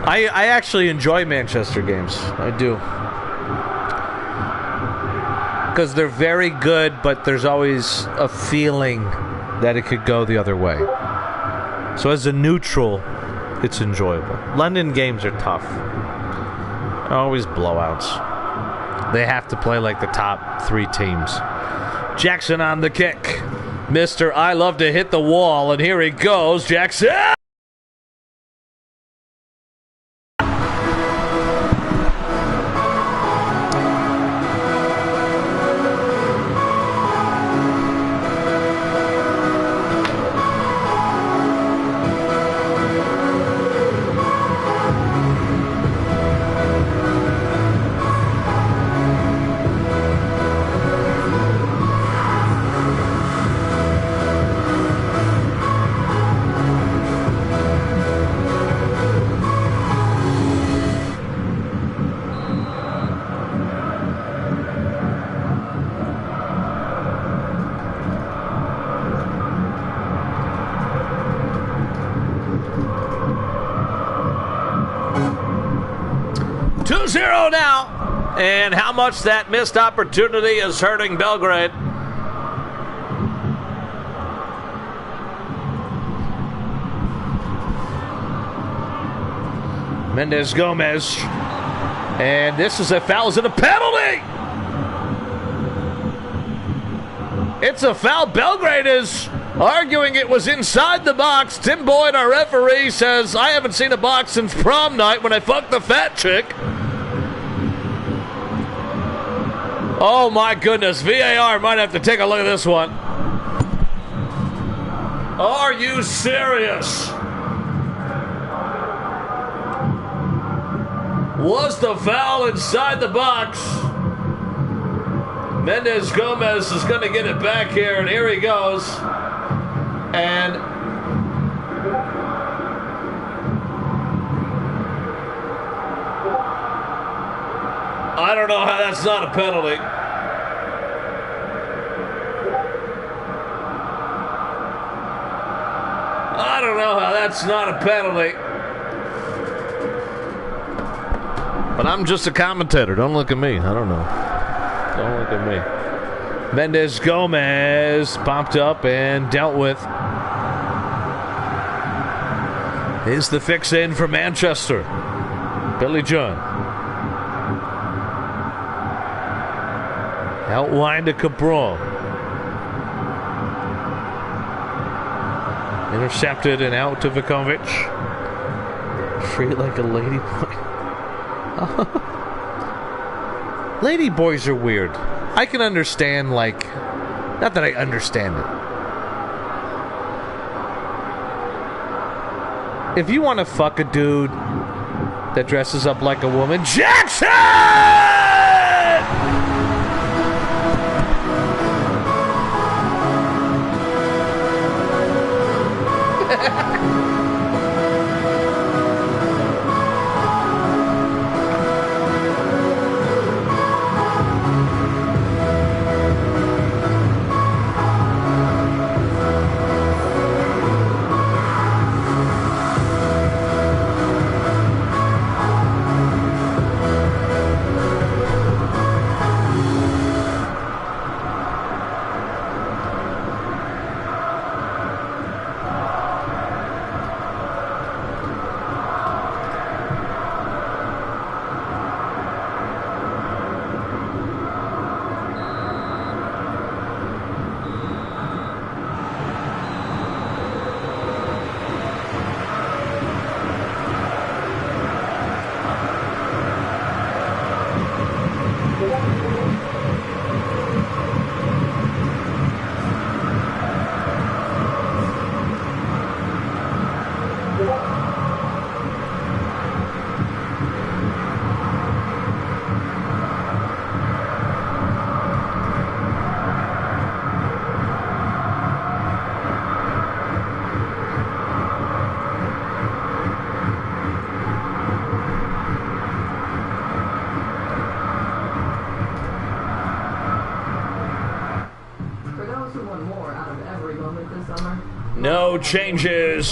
I actually enjoy Manchester games. I do. Because they're very good, but there's always a feeling that it could go the other way. So as a neutral, it's enjoyable. London games are tough. Always blowouts. They have to play like the top three teams. Jackson on the kick. Mr. I love to hit the wall, and here he goes, Jackson! Now, and how much that missed opportunity is hurting Belgrade. Mendes Gomez, and this is a foul. Is it a penalty? It's a foul. Belgrade is arguing it was inside the box. Tim Boyd, our referee, says, I haven't seen a box since prom night when I fucked the fat chick. Oh my goodness, VAR might have to take a look at this one. Are you serious? Was the foul inside the box? Mendes Gomez is going to get it back here, and here he goes. And I don't know how that's not a penalty. I don't know how that's not a penalty. But I'm just a commentator. Don't look at me. I don't know. Don't look at me. Mendes Gomez popped up and dealt with. Is the fix in for Manchester. Billy John. Outline to Cabral. Intercepted and out to Vukovic. Free like a lady boy. Lady boys are weird. I can understand, like, not that I understand it. If you want to fuck a dude that dresses up like a woman, Jackson! No changes,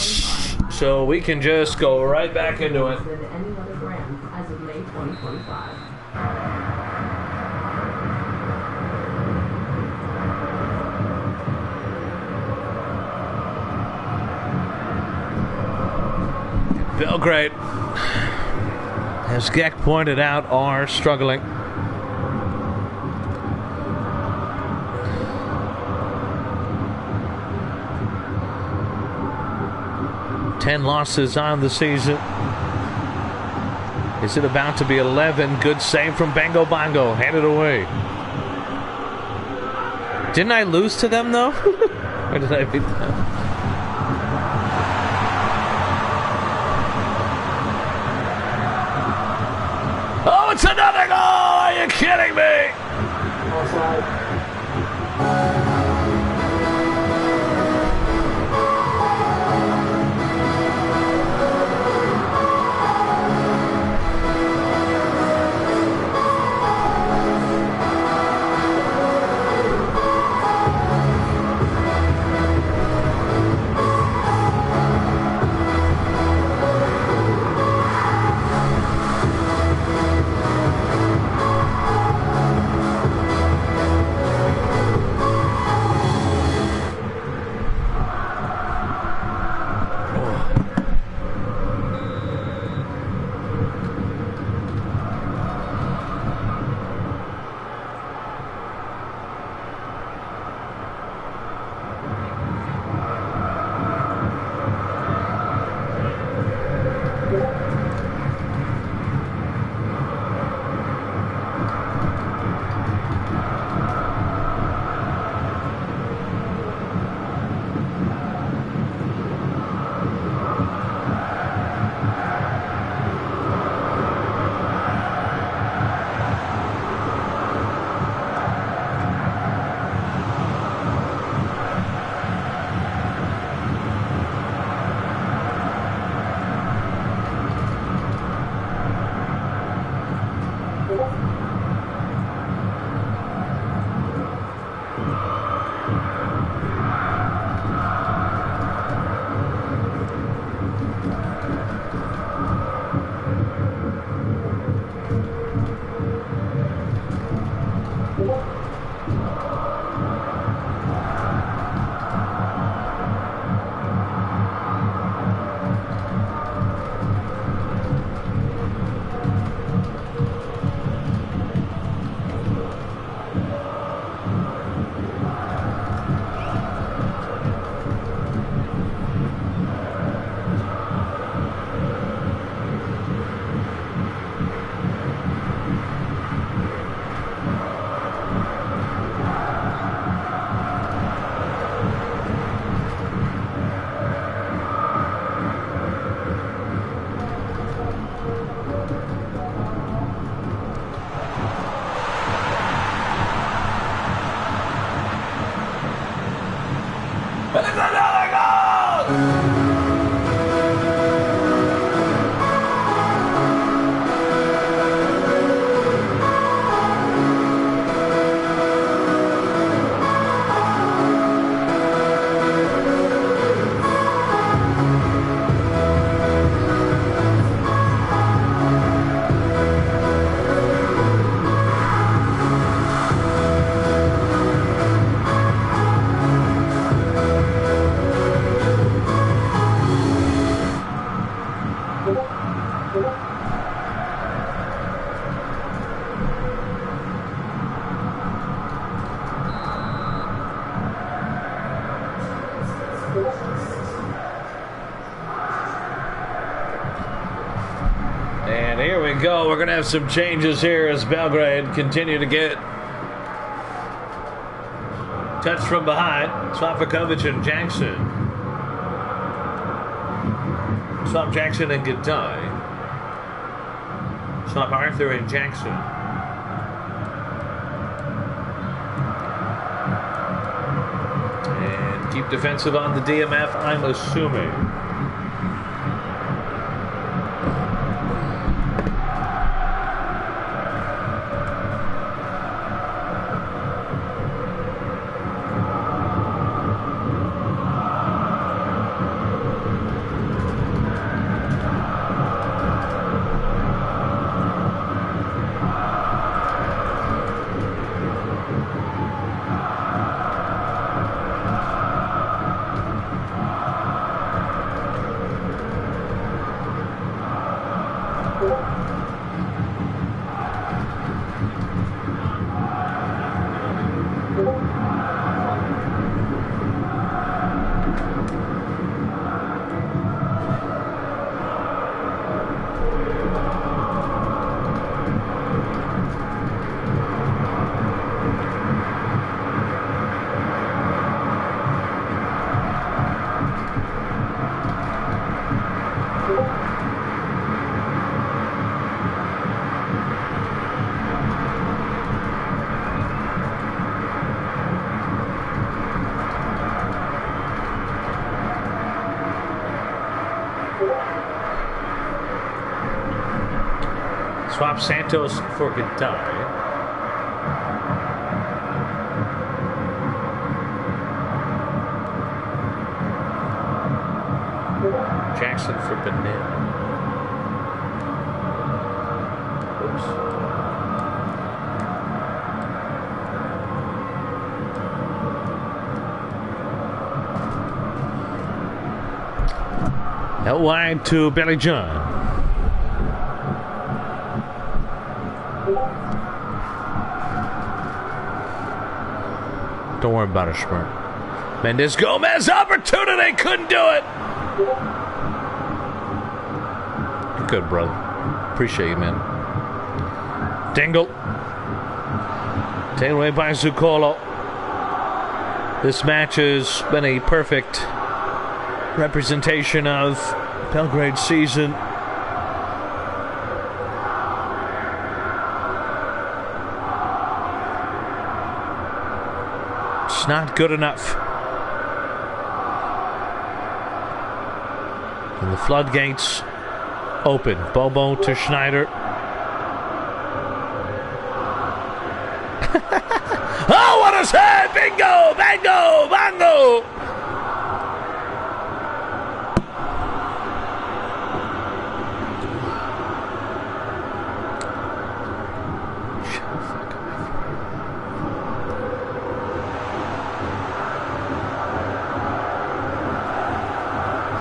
so we can just go right back into it.
Any other brand as of May 2025.
Belgrade, as Geck pointed out, are struggling. Ten losses on the season. Is it about to be 11? Good save from Bango Bongo. Handed away. Didn't I lose to them, though? Or did I beat them? Oh, it's another goal! Are you kidding me?
Offside.
It's another goal! And here we go. We're going to have some changes here as Belgrade continue to get touch from behind. Swafakovic and Jackson. Swap Jackson and Gadai. Swap Arthur and Jackson. And keep defensive on the DMF, I'm assuming. Swap Santos for Gadai. Jackson for Benet. Oops. Out wide to Billy John. Don't worry about it, Schmidt. Mendes Gomez, opportunity, couldn't do it. You're good, brother. Appreciate you, man. Dingle. Taken away by Zuccolo. This match has been a perfect representation of Belgrade's season. Not good enough. And the floodgates open. Bobo to Schneider. Oh, what a save! Bingo! Bango! Bango!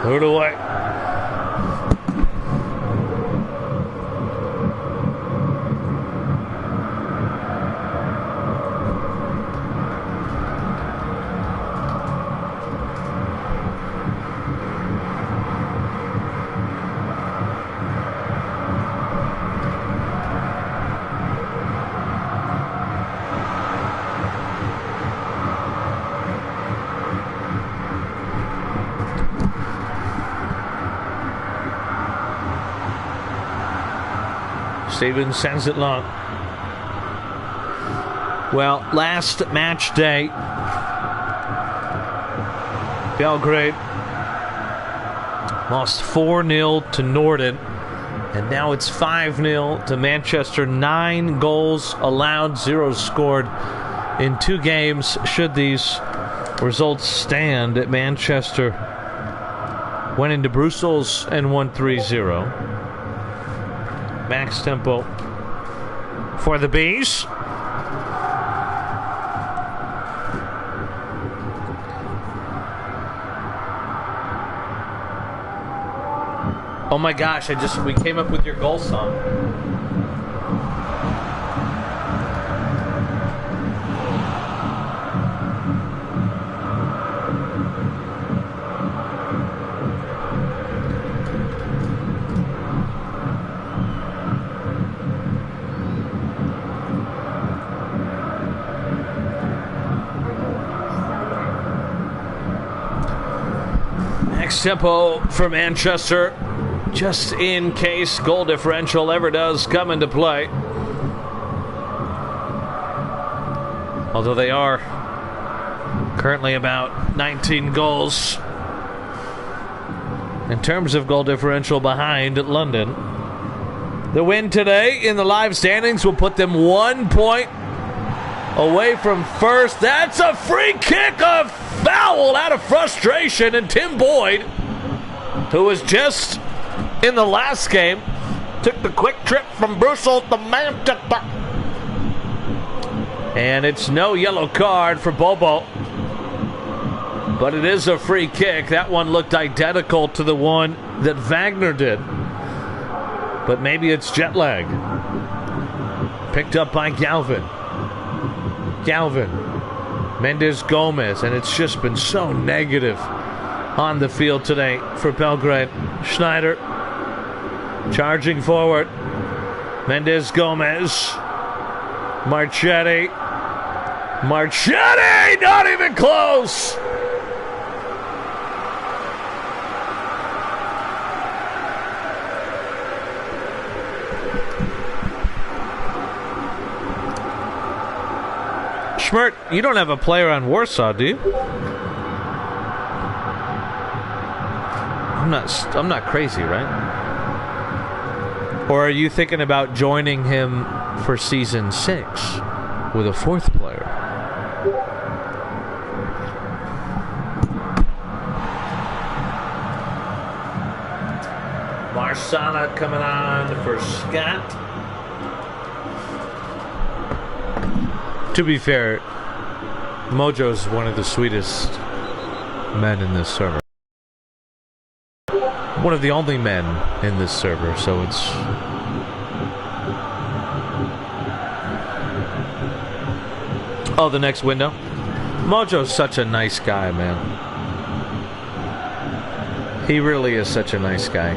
Threw it away. Stevens sends it long. Well, last match day Belgrade lost 4-0 to Norden, and now it's 5-0 to Manchester. 9 goals allowed, 0 scored in 2 games. Should these results stand, at Manchester went into Brussels and won 3-0. Max tempo for the Bees. Oh my gosh, we came up with your goal song. Next tempo for Manchester, just in case goal differential ever does come into play. Although they are currently about 19 goals in terms of goal differential behind London. The win today in the live standings will put them 1 point away from first. That's a free kick, a foul out of frustration, and Tim Boyd, who was just in the last game, took the quick trip from Brussels to Manchester. And it's no yellow card for Bobo, but it is a free kick. That one looked identical to the one that Wagner did, but maybe it's jet lag. Picked up by Galvin, Mendes Gomez, and it's just been so negative on the field today for Belgrade. Schneider charging forward. Mendes Gomez. Marchetti, not even close. Schmidt, you don't have a player on Warsaw, do you? I'm not crazy, right? Or are you thinking about joining him for season 6 with a 4th player? Marsala coming on for Scott. To be fair, Mojo's one of the sweetest men in this server. One of the only men in this server, so it's... Oh, the next window? Mojo's such a nice guy, man. He really is such a nice guy.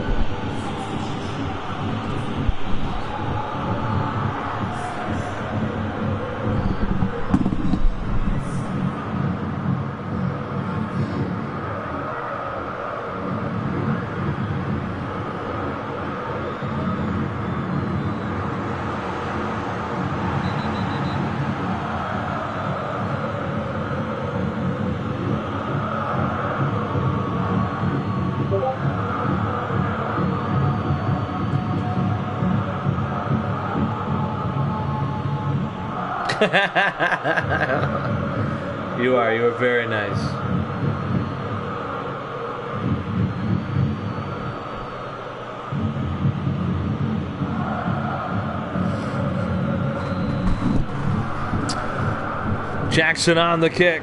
You are very nice. Jackson on the kick.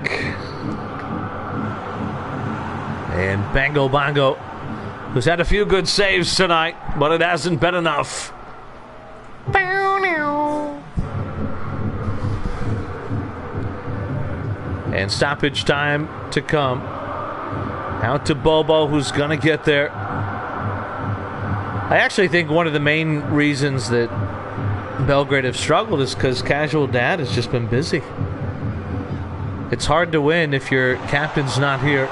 And Bango Bongo, who's had a few good saves tonight, but it hasn't been enough. And stoppage time to come. Out to Bobo, who's going to get there. I actually think one of the main reasons that Belgrade have struggled is because Casual Dad has just been busy. It's hard to win if your captain's not here.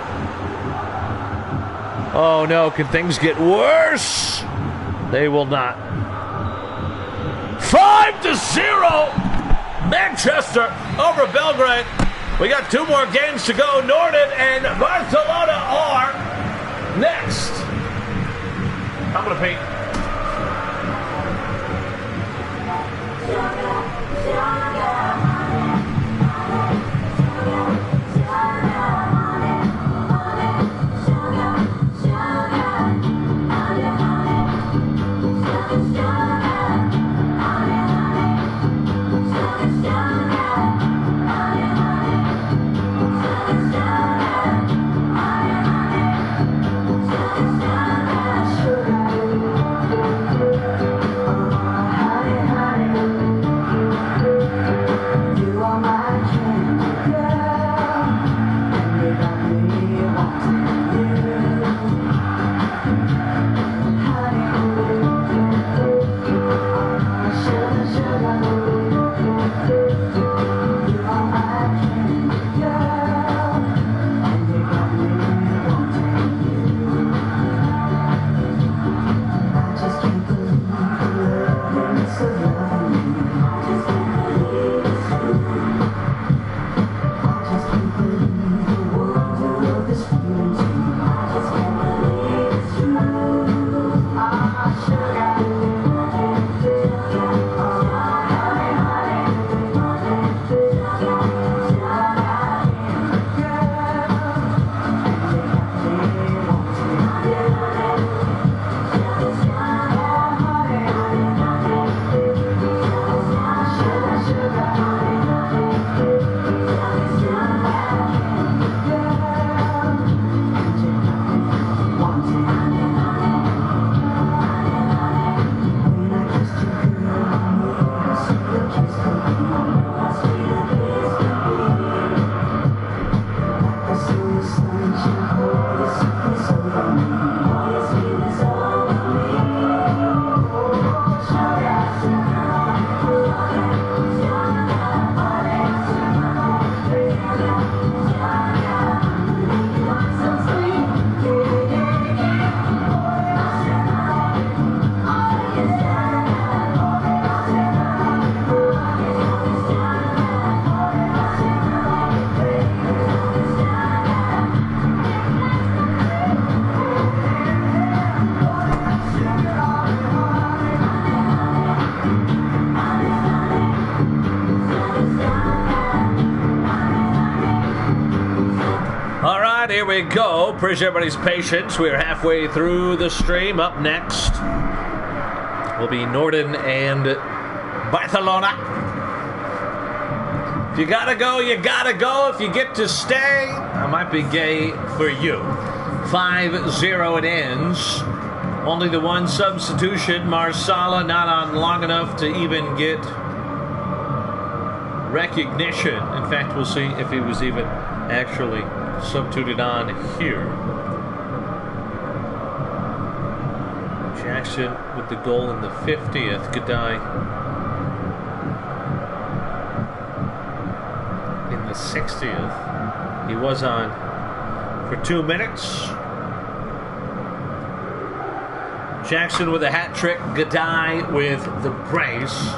Oh no, can things get worse? They will not. 5-0! Manchester over Belgrade. We got 2 more games to go. Norden and Barcelona Next, I'm gonna paint. Here we go. Appreciate everybody's patience. We are halfway through the stream. Up next will be Norden and Barcelona. If you gotta go, you gotta go. If you get to stay, I might be gay for you. 5-0 it ends. Only the one substitution. Marsala not on long enough to even get recognition. In fact, we'll see if he was even actually substituted on here. Jackson with the goal in the 50th. G'day. In the 60th. He was on for 2 minutes. Jackson with a hat trick. G'day with the brace.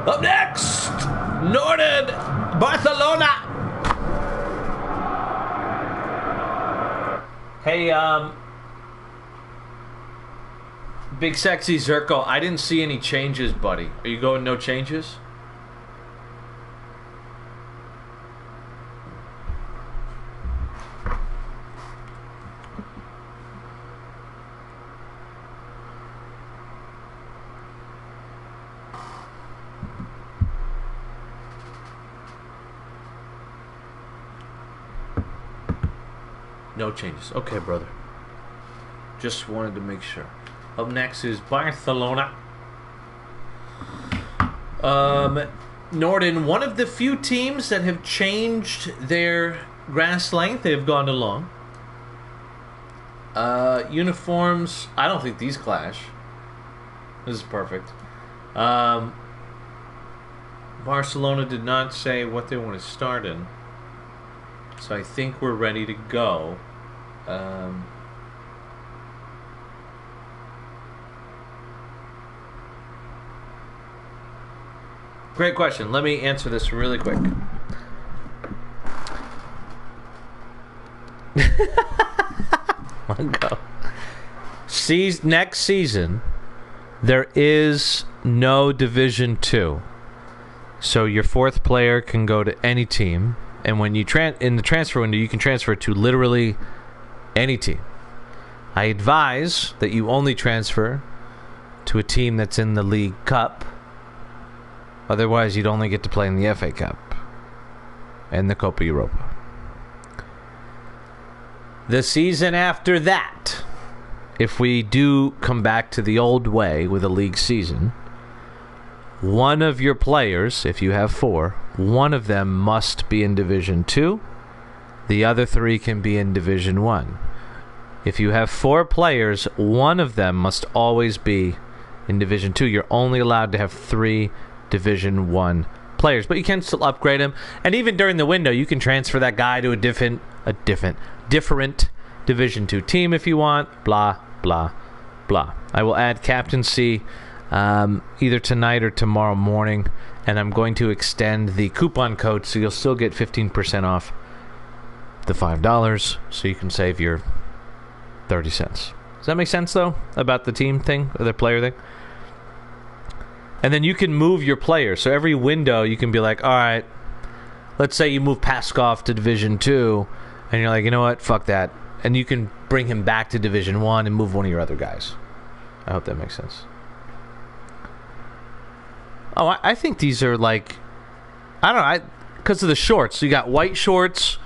Up next, Norden, Barcelona. Hey, Big Sexy Zirko, I didn't see any changes, buddy. Are you going no changes? No changes. Okay, brother. Just wanted to make sure. Up next is Barcelona. Norden, one of the few teams that have changed their grass length. They have gone along. Uniforms. I don't think these clash. This is perfect. Barcelona did not say what they want to start in. So I think we're ready to go. Great question. Let me answer this really quick. Mungo. Next season, there is no Division 2. So your fourth player can go to any team. And when you in the transfer window, you can transfer to literally any team. I advise that you only transfer to a team that's in the League Cup. Otherwise, you'd only get to play in the FA Cup and the Copa Europa. The season after that, if we do come back to the old way with a league season, one of your players, if you have 4, one of them must be in Division 2. The other 3 can be in Division 1. If you have 4 players, one of them must always be in Division 2. You're only allowed to have 3 Division 1 players, but you can still upgrade them. And even during the window, you can transfer that guy to a different Division 2 team if you want. Blah, blah, blah. I will add captaincy either tonight or tomorrow morning, and I'm going to extend the coupon code so you'll still get 15% off the $5, so you can save your 30 cents. Does that make sense, though, about the team thing, or the player thing? And then you can move your players. So every window, you can be like, all right, let's say you move Paskov to Division 2, and you're like, you know what, fuck that. And you can bring him back to Division 1 and move one of your other guys. I hope that makes sense. Oh, I think these are like, I don't know, because of the shorts. So you got white shorts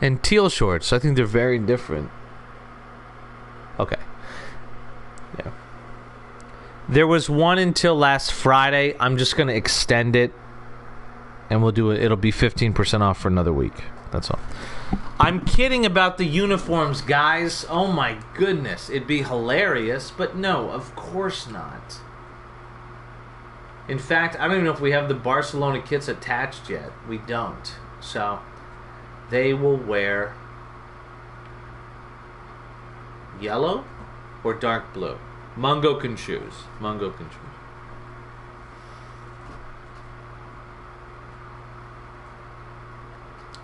and teal shorts. I think they're very different. Okay. Yeah. There was one until last Friday. I'm just going to extend it, and we'll do it. It'll be 15% off for another week. That's all. I'm kidding about the uniforms, guys. Oh my goodness. It'd be hilarious, but no, of course not. In fact, I don't even know if we have the Barcelona kits attached yet. We don't. So, they will wear yellow or dark blue. Mungo can choose. Mungo can choose.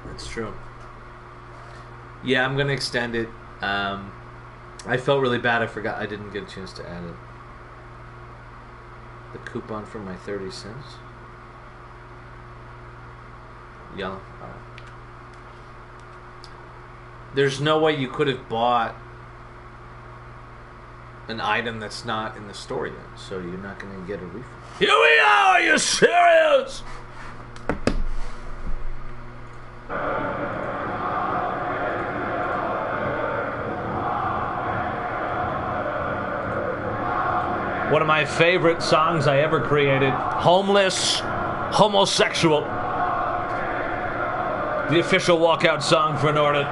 That's true. Yeah, I'm going to extend it. I felt really bad. I forgot. I didn't get a chance to add it. The coupon for my 30 cents. Yellow. Alright. There's no way you could have bought an item that's not in the store yet, so you're not going to get a refund. Here we are! Are you serious? One of my favorite songs I ever created. Homeless, homosexual. The official walkout song for Norton.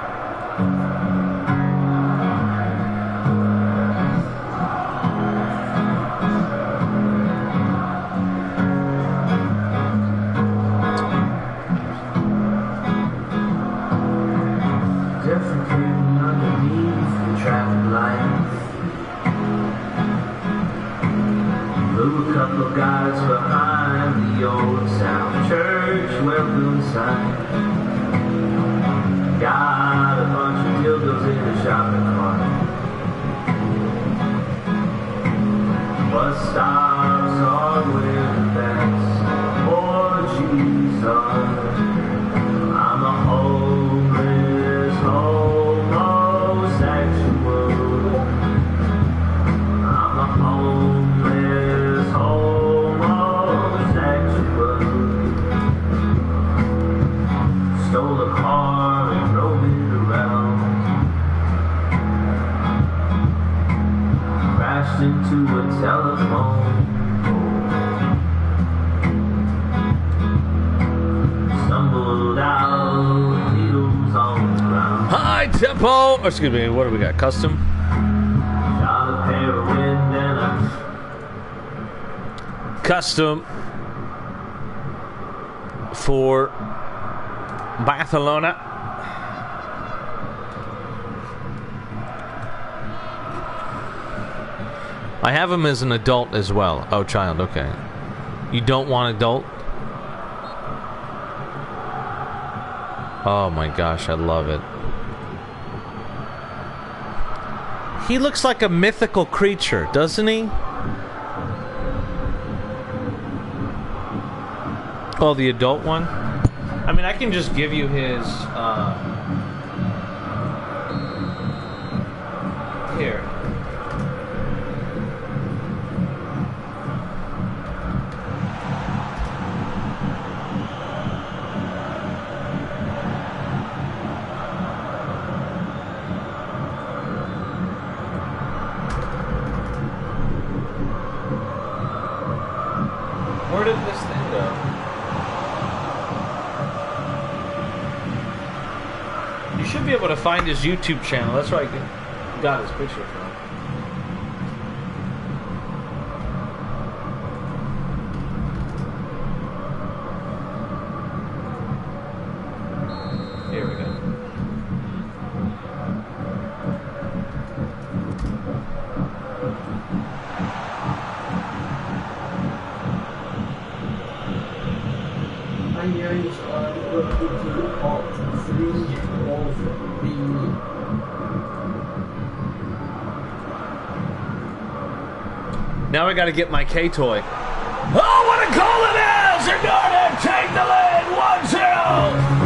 Defecating underneath the traffic lights. Blew a couple of guys behind the old South Church welcome sign. Got a bunch of dildos in the shopping cart. Bus stops are where the best orgies are. I'm a homeless homosexual. I'm a homeless homosexual. Stole a car and drove it around. Crashed into a telephone. Stumbled out, needles on the ground.
High tempo. Oh, excuse me. What do we got? Custom.
Shot a pair of wind and a
Custom for Barcelona. I have him as an adult as well. Oh, child. Okay. You don't want adult? Oh my gosh, I love it. He looks like a mythical creature, doesn't he? Oh, the adult one? I mean, I can just give you his, here. Where did this thing go? You should be able to find his YouTube channel. That's where I got his picture from. Here we go.
Onions are related to all three of the
Now I gotta get my K-Toy. Oh, what a goal it is! They're gonna take the lead 1-0!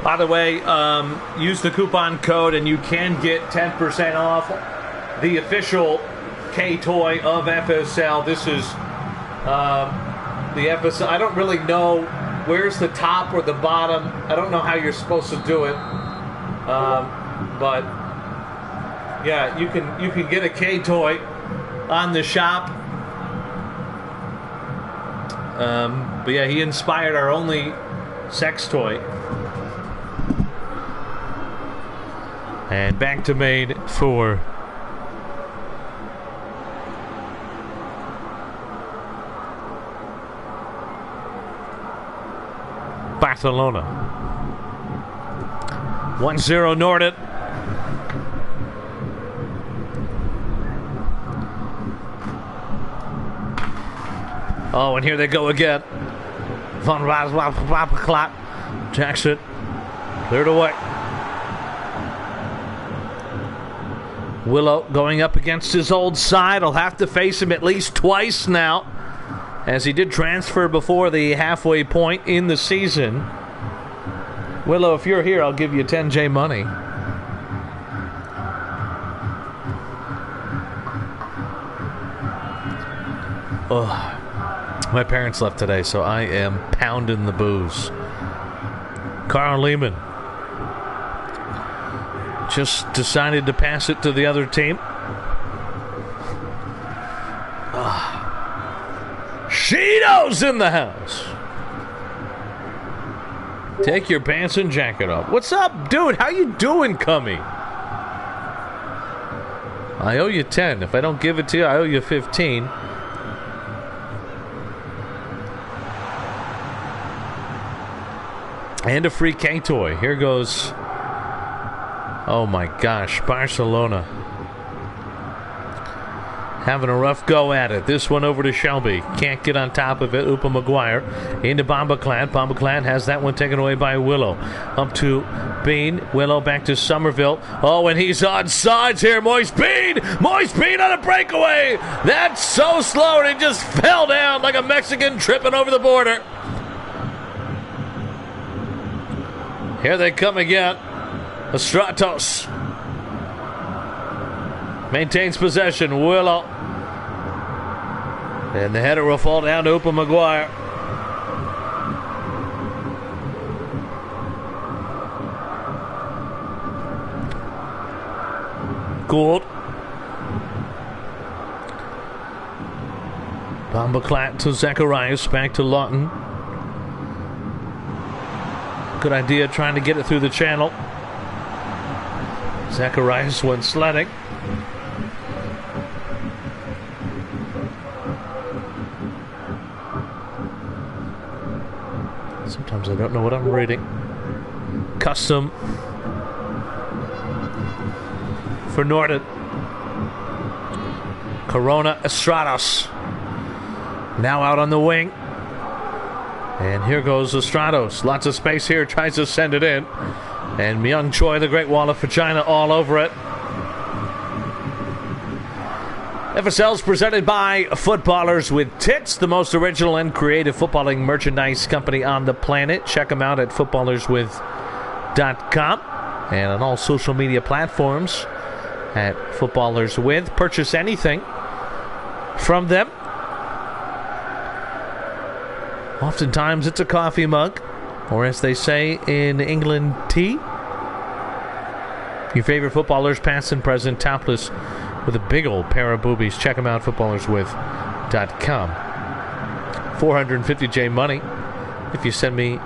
By the way, use the coupon code and you can get 10% off the official K-Toy of FSL. This is the FSL. I don't really know where's the top or the bottom. I don't know how you're supposed to do it. But yeah, you can get a K-Toy on the shop. But yeah, he inspired our only sex toy. And back to main for Barcelona. 1-0 Nordin. Oh, and here they go again. Van Raaswap Jackson cleared away. Willow going up against his old side. I'll have to face him at least twice now, as he did transfer before the halfway point in the season. Willow, if you're here, I'll give you 10J money. Oh, my parents left today, so I am pounding the booze. Carl Lehman just decided to pass it to the other team. Cheetos in the house. Take your pants and jacket off. What's up, dude? How you doing, Cummy? I owe you 10. If I don't give it to you, I owe you 15. And a free K-Toy. Here goes. Oh my gosh, Barcelona having a rough go at it. This one over to Shelby. Can't get on top of it. Upa Maguire into Bomba Clan. Bomba Clan has that one taken away by Willow. Up to Bean. Willow back to Somerville. Oh, and he's on sides here. Moist Bean! Moist Bean on a breakaway! That's so slow, and he just fell down like a Mexican tripping over the border. Here they come again. Estratos maintains possession. Willow. And the header will fall down to Upa Maguire. Gould. Bombaclat to Zacharias. Back to Lawton. Good idea trying to get it through the channel. Zacharias went sledding. Sometimes I don't know what I'm reading. Custom for Norton. Corona Estrados. Now out on the wing. And here goes Estrados. Lots of space here. Tries to send it in. And Myung Choi, the Great Wall of Vagina, all over it. FSL's presented by Footballers With Tits, the most original and creative footballing merchandise company on the planet. Check them out at footballerswith.com and on all social media platforms at Footballers With. Purchase anything from them. Oftentimes it's a coffee mug, or as they say in England, tea. Your favorite footballers, past and present, topless, with a big old pair of boobies. Check them out, footballerswith.com. 450J money if you send me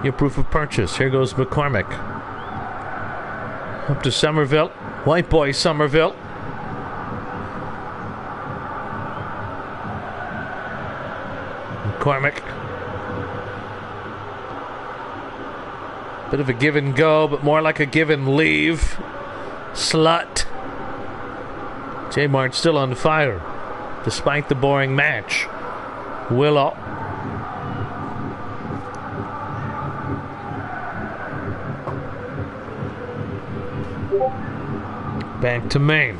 your proof of purchase. Here goes McCormick. Up to Somerville. White boy Somerville. McCormick. Bit of a give and go, but more like a give and leave. Slut. J-Mart still on fire, despite the boring match. Willow. Back to Maine.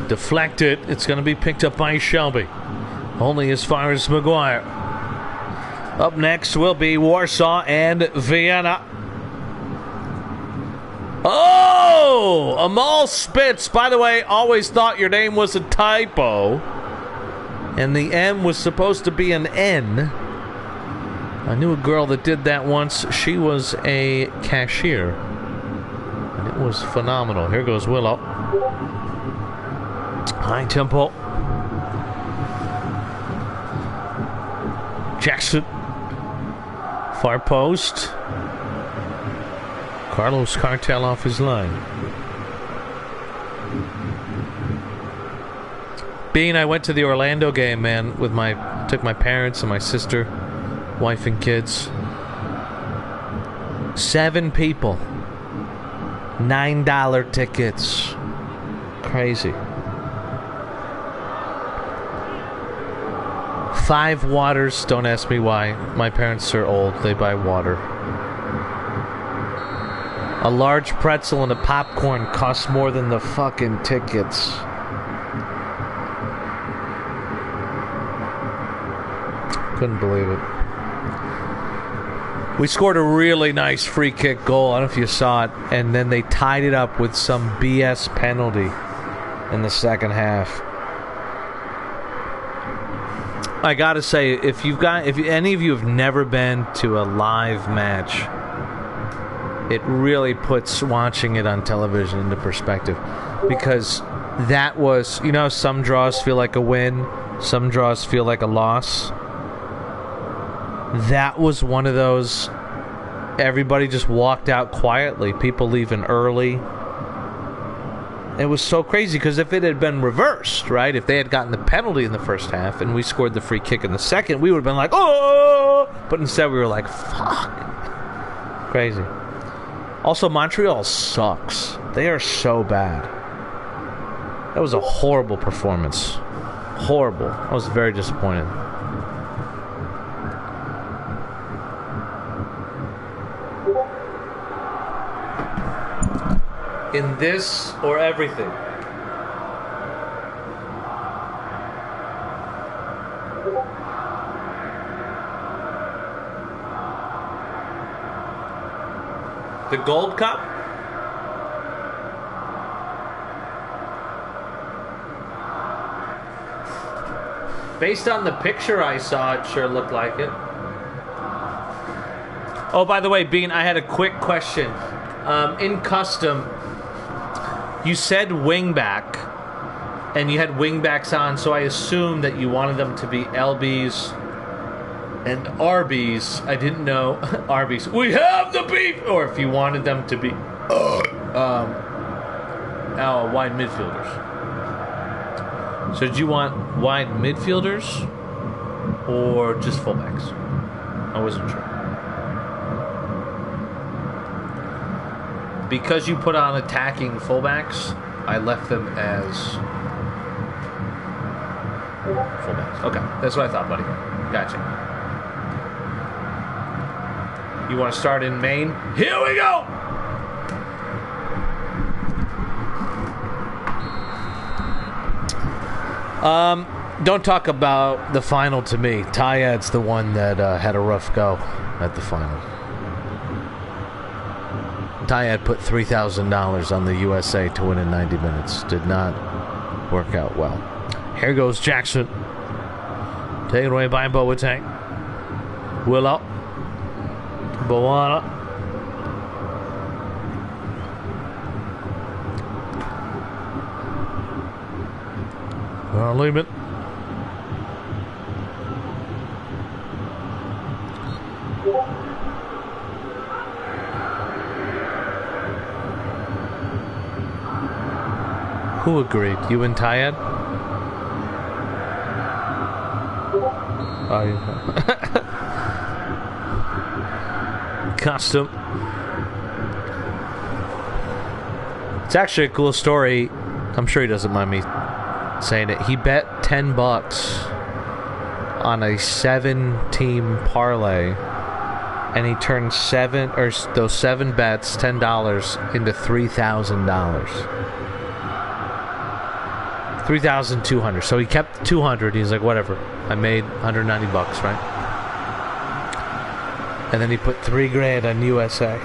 Deflected. It's going to be picked up by Shelby. Only as far as Maguire. Up next will be Warsaw and Vienna. Oh! Amal Spitz. By the way, always thought your name was a typo. And the M was supposed to be an N. I knew a girl that did that once. She was a cashier. And it was phenomenal. Here goes Willow. High tempo. Jackson. Far post. Carlos Cartel off his line. Bean, I went to the Orlando game, man, with took my parents and my sister, wife and kids. 7 people. $9 tickets. Crazy. 5 waters. Don't ask me why. My parents are old. They buy water. A large pretzel and a popcorn cost more than the fucking tickets. Couldn't believe it. We scored a really nice free kick goal. I don't know if you saw it. And then they tied it up with some BS penalty in the second half. I gotta say, if any of you have never been to a live match, it really puts watching it on television into perspective. Because that was, some draws feel like a win, some draws feel like a loss. That was one of those, everybody just walked out quietly, people leaving early. It was so crazy because if it had been reversed, right, if they had gotten the penalty in the first half and we scored the free kick in the second, we would have been like, oh! But instead we were like, fuck. Crazy. Also, Montreal sucks. They are so bad. That was a horrible performance. Horrible. I was very disappointed. In this or everything. The Gold Cup? Based on the picture I saw, it sure looked like it. Oh, by the way, Bean, I had a quick question. In custom, you said wingback, and you had wingbacks on, so I assumed that you wanted them to be LBs and RBs. I didn't know RBs. We have the beef, or if you wanted them to be wide midfielders. So did you want wide midfielders or just fullbacks. I wasn't sure. Because you put on attacking fullbacks, I left them as fullbacks. Okay, that's what I thought, buddy. Gotcha. You want to start in Maine? Here we go! Don't talk about the final to me. Tyad's the one that had a rough go at the final. Tyad put $3,000 on the USA to win in 90 minutes. Did not work out well. Here goes Jackson. Taken away by Boateng. Willow. Boana. Lehman. Who agreed? You and Tyad? Oh, yeah. Custom. It's actually a cool story. I'm sure he doesn't mind me saying it. He bet $10 on a 7-team parlay, and he turned those 7 bets, $10, into $3,000. $3,200. So he kept $200. He's like, whatever. I made $190, right? And then he put $3,000 on USA.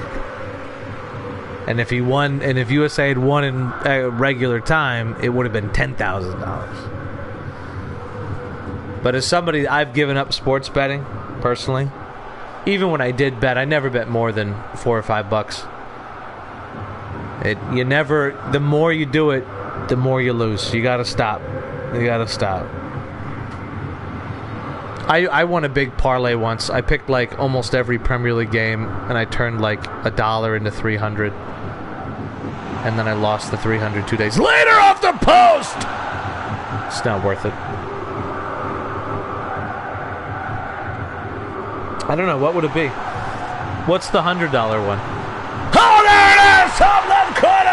And if he won, and if USA had won in regular time, it would have been $10,000. But as somebody, I've given up sports betting personally. Even when I did bet, I never bet more than $4 or $5. The more you do it, the more you lose. You gotta stop. I won a big parlay once. I picked like almost every Premier League game, and I turned like $1 into 300. And then I lost the 300 2 days later off the post! It's not worth it. I don't know, what would it be? What's the $100 one? Oh, there it is! Top left corner!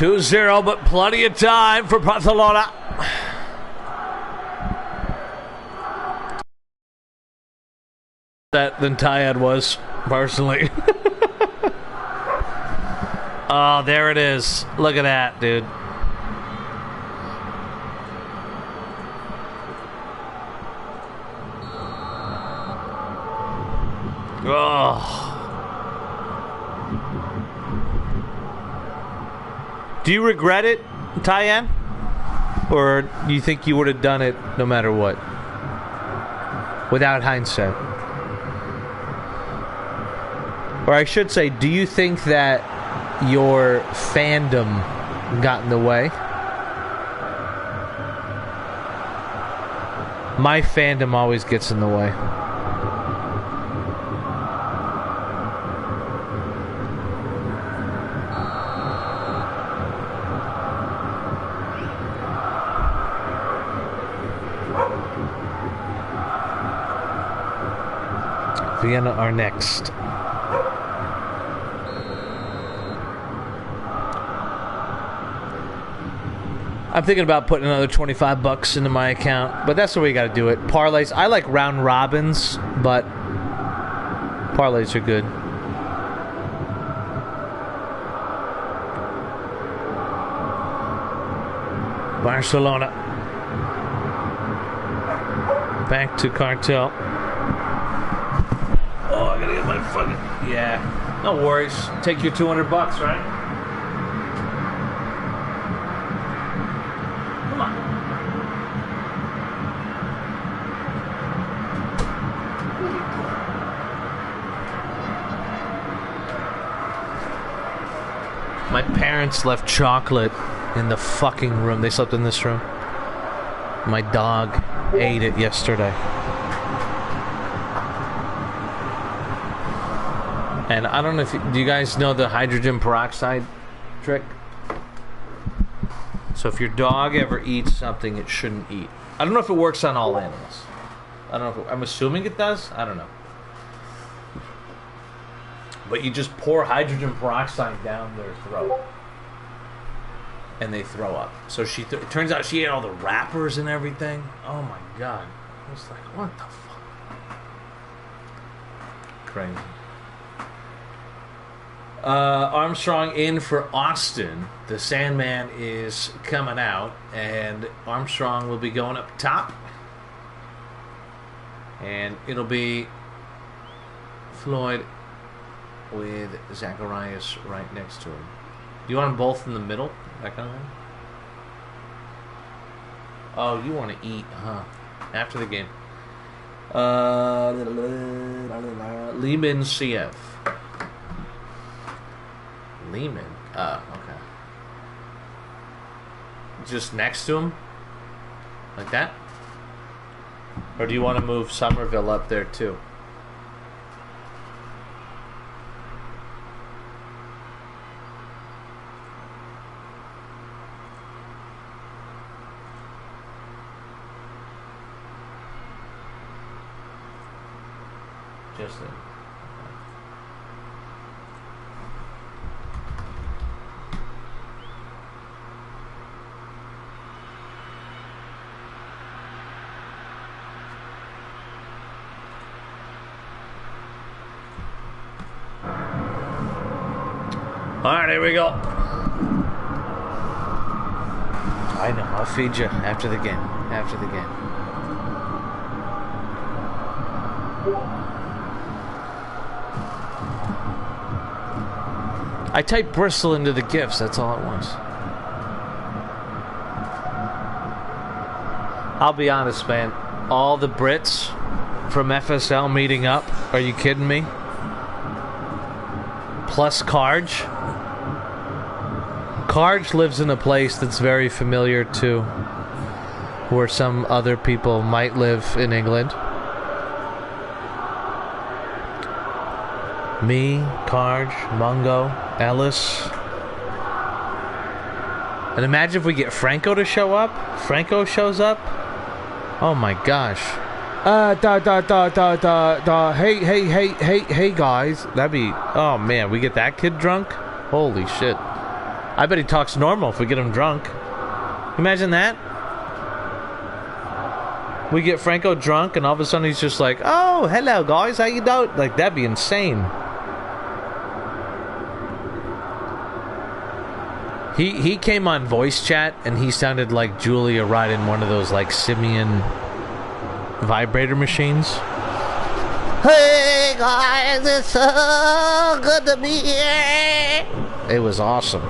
$2-0, but plenty of time for Barcelona. That than Tyad was, personally. Oh, there it is. Look at that, dude. Oh. Do you regret it, Tyann? Or you think you would have done it no matter what? Without hindsight. Or I should say, do you think that your fandom got in the way? My fandom always gets in the way. Vienna are next. I'm thinking about putting another $25 into my account, but that's the way you got to do it. Parlays. I like round robins, but parlays are good. Barcelona. Back to cartel. Oh, I gotta get my fucking... Yeah. No worries. Take your $200, right? My parents left chocolate in the fucking room. They slept in this room. My dog ate it yesterday. And I don't know if... Do you guys know the hydrogen peroxide trick? So if your dog ever eats something it shouldn't eat. I don't know if it works on all animals. I don't know if I'm assuming it does. I don't know. But you just pour hydrogen peroxide down their throat. And they throw up. So she... it turns out she ate all the wrappers and everything. Oh my god. I was like, what the fuck? Crazy. Armstrong in for Austin. The Sandman is coming out. And Armstrong will be going up top. And it'll be Floyd with Zacharias right next to him. Do you want them both in the middle? That kind of thing? Oh, you want to eat, huh? After the game. Lehman CF. Lehman? Okay. Just next to him? Like that? Or do you want to move Somerville up there too? Just then. Alright, here we go. I know, I'll feed you after the game. After the game. I typed Bristol into the gifts, that's all it was. I'll be honest, man. All the Brits from FSL meeting up. Are you kidding me? Plus Karj. Karj lives in a place that's very familiar to where some other people might live in England. Me, Karj, Mungo, Ellis. And imagine if we get Franco to show up. Franco shows up. Oh my gosh. Hey guys. That'd be, oh man, we get that kid drunk? Holy shit. I bet he talks normal if we get him drunk. Imagine that. We get Franco drunk and all of a sudden he's just like, oh, hello guys, how you doing? Like, that'd be insane. He came on voice chat and he sounded like Julia riding one of those like simian vibrator machines. Hey guys, it's so good to be here. It was awesome.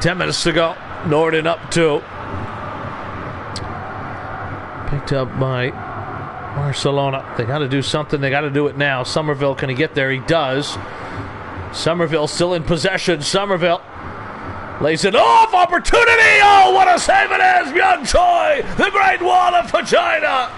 10 minutes to go. Norden up 2. Picked up by Barcelona. They got to do something. They got to do it now. Somerville, can he get there? He does. Somerville still in possession. Somerville lays it off. Opportunity. Oh, what a save it is. Myung Choi, the Great Wall of Vagina.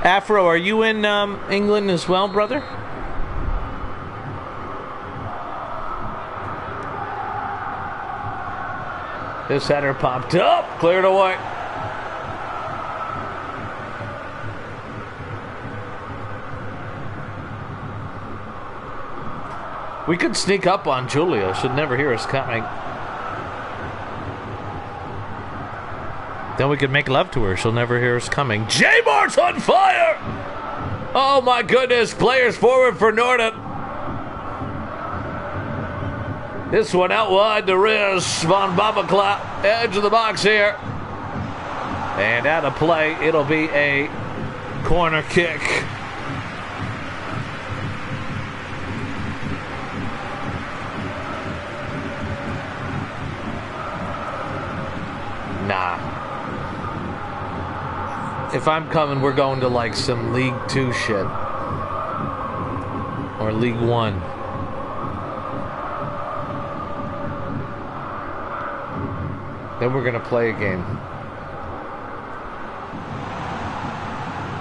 Afro, are you in England as well, brother? This header popped up, cleared away. We could sneak up on Julia. She'd never hear us coming. Then we could make love to her. She'll never hear us coming. J-Mart's on fire! Oh my goodness. Players forward for Norden. This one out wide to Riz von Babakla. Edge of the box here. And out of play. It'll be a corner kick. Nah. If I'm coming, we're going to like some League 2 shit. Or League 1. Then we're going to play a game.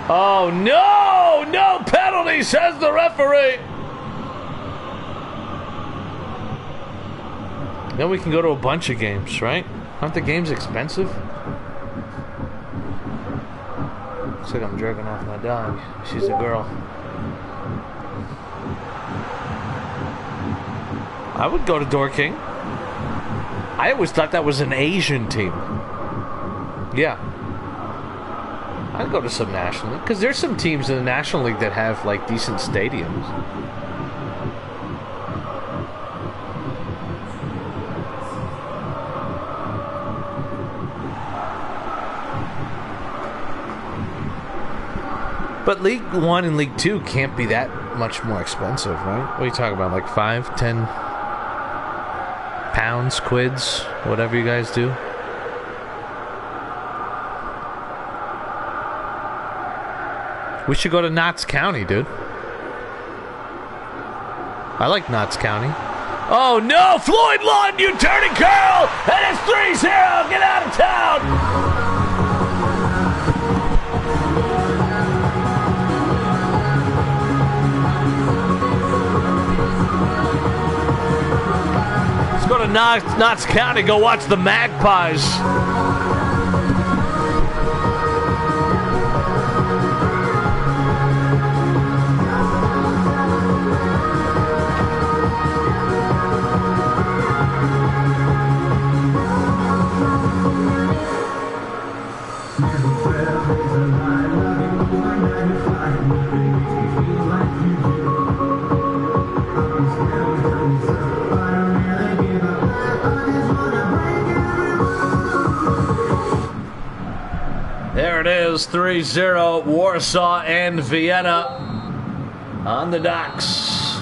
Oh, no! No penalty, says the referee! Then we can go to a bunch of games, right? Aren't the games expensive? Looks like I'm jerking off my dog. She's a girl. I would go to Dorking. I always thought that was an Asian team. Yeah. I'd go to some National League. Because there's some teams in the National League that have, like, decent stadiums. But League 1 and League 2 can't be that much more expensive, right? What are you talking about? Like 5, 10 pounds, quids, whatever you guys do? We should go to Notts County, dude. I like Notts County. Oh no! Floyd Lund, you dirty girl! And it's 3-0! Get out of town! Go to Notts County, go watch the Magpies. There it is, 3-0, Warsaw and Vienna on the docks.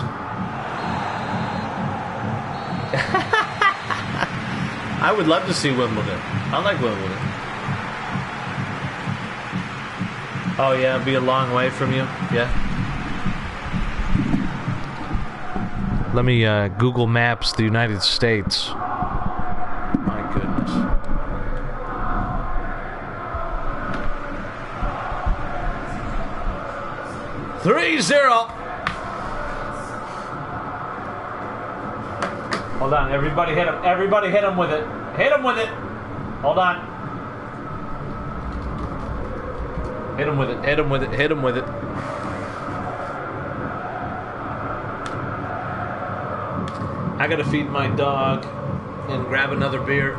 I would love to see Wimbledon. I like Wimbledon. Oh yeah, it'd be a long way from you? Yeah. Let me Google Maps the United States. My goodness. $3-0. Hold on, everybody hit him. Everybody hit him with it. Hit him with it. Hold on. Hit him with it. Hit him with it. Hit him with it. I gotta feed my dog and grab another beer.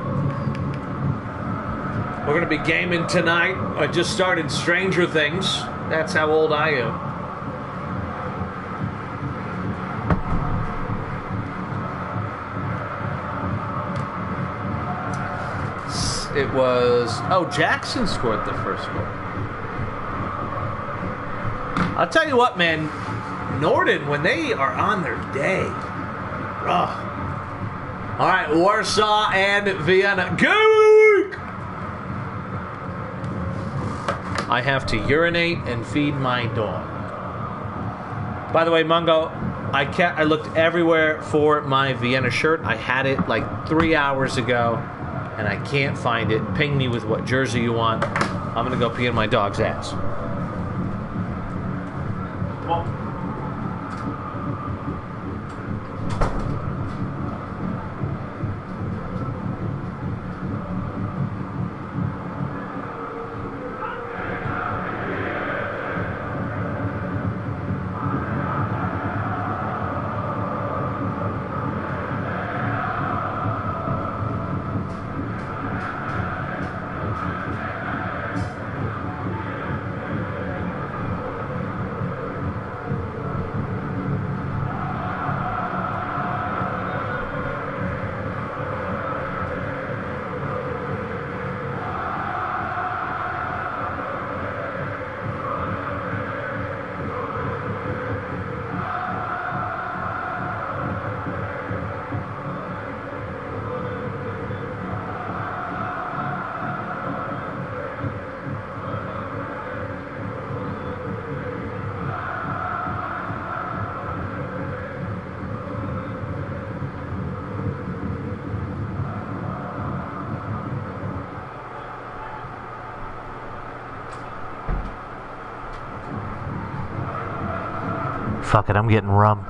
We're gonna be gaming tonight. I just started Stranger Things. That's how old I am. it was... Oh, Jackson scored the first goal. I'll tell you what, man. Norden, when they are on their day. Ugh. All right, Warsaw and Vienna. Go! I have to urinate and feed my dog. By the way, Mungo, I looked everywhere for my Vienna shirt. I had it like 3 hours ago, and I can't find it. Ping me with what jersey you want. I'm going to go pee in my dog's ass. Well, fuck it, I'm getting rum.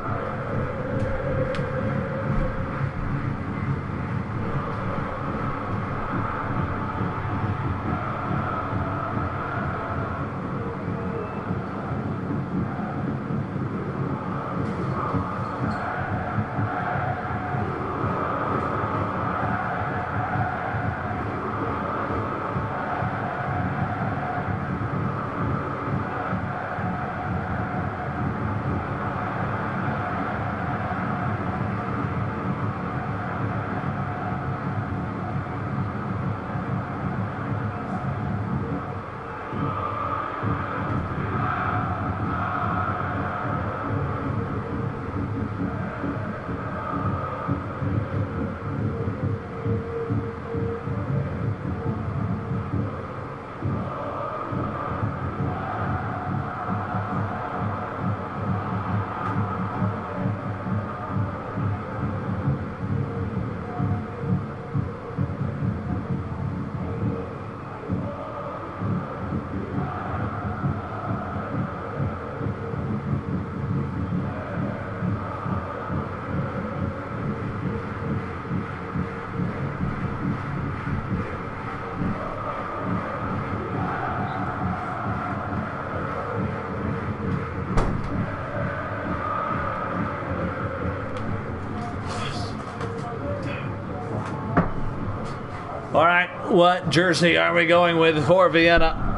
All right, what jersey are we going with for Vienna?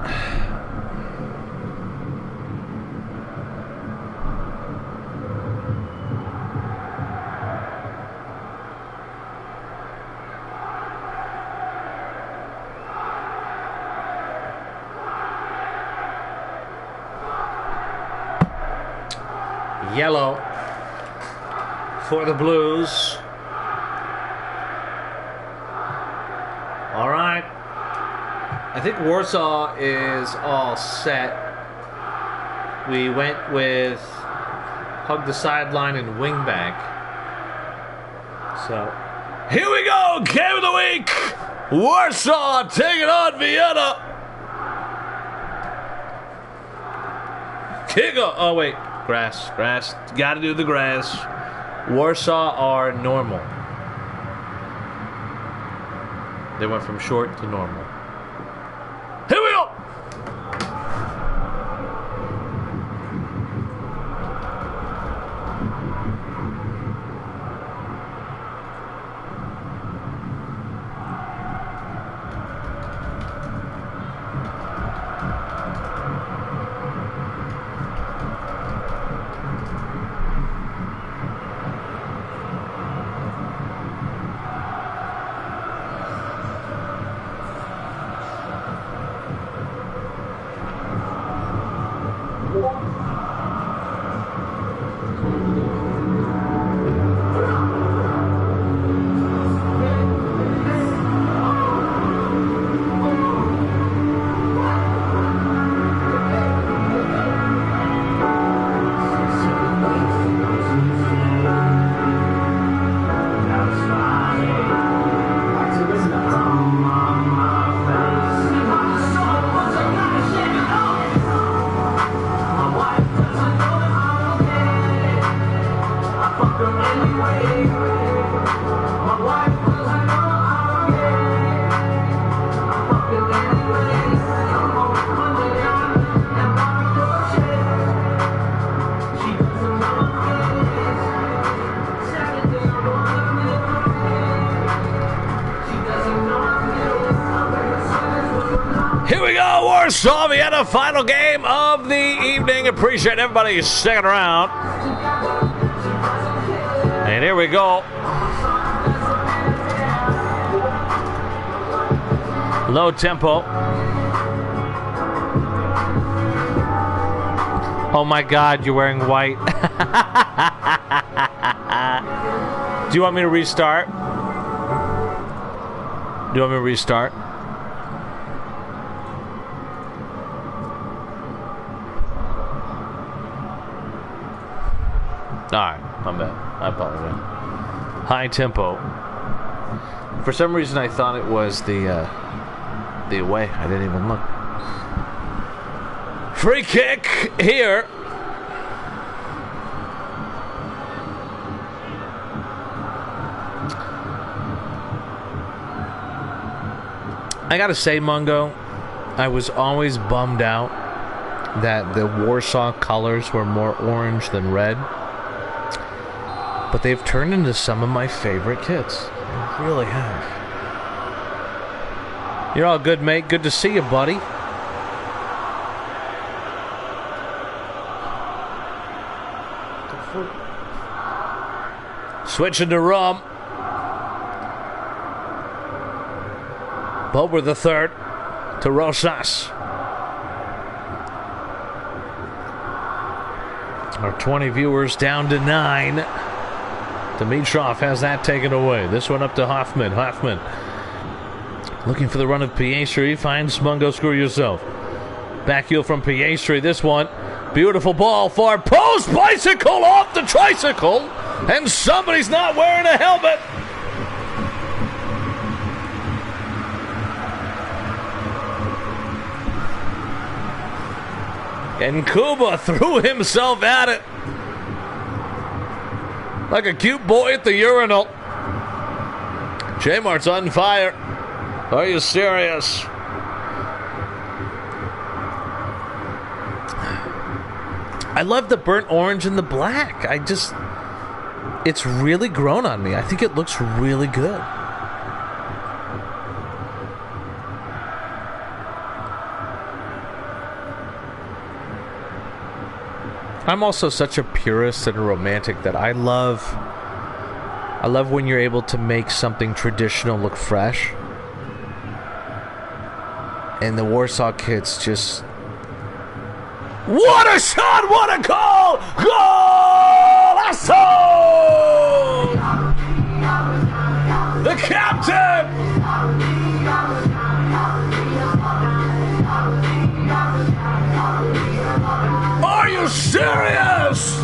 Yellow for the Blues. All right. I think Warsaw is all set. We went with hug the sideline and wing back. So, here we go. Game of the week. Warsaw taking on Vienna. Kick off. Oh, wait. Grass. Got to do the grass. Warsaw are normal. They went from short to normal. Here we go! Soviet, final game of the evening. Appreciate everybody sticking around. And here we go. Low tempo. Oh my God, you're wearing white. Do you want me to restart? Do you want me to restart? Alright, my bad. I apologize. High tempo. For some reason I thought it was the away. I didn't even look. Free kick here. I gotta say, Mungo, I was always bummed out that the Warsaw colors were more orange than red. But they've turned into some of my favorite kits. They really have. You're all good, mate. Good to see you, buddy. Switching to Rum. Over the third to Rosas. Our 20 viewers down to 9. Dimitrov has that taken away. This one up to Hoffman. Hoffman looking for the run of Piastri. Finds Mungo. Screw yourself. Back heel from Piastri. This one. Beautiful ball. Far post. Bicycle off the tricycle. And somebody's not wearing a helmet. And Kuba threw himself at it. Like a cute boy at the urinal. J-Mart's on fire. Are you serious? I love the burnt orange and the black. It's really grown on me. I think it looks really good. I'm also such a purist and a romantic that I love when you're able to make something traditional look fresh. And the Warsaw kits just... What a shot! What a goal! Golazo! The captain! Are you serious?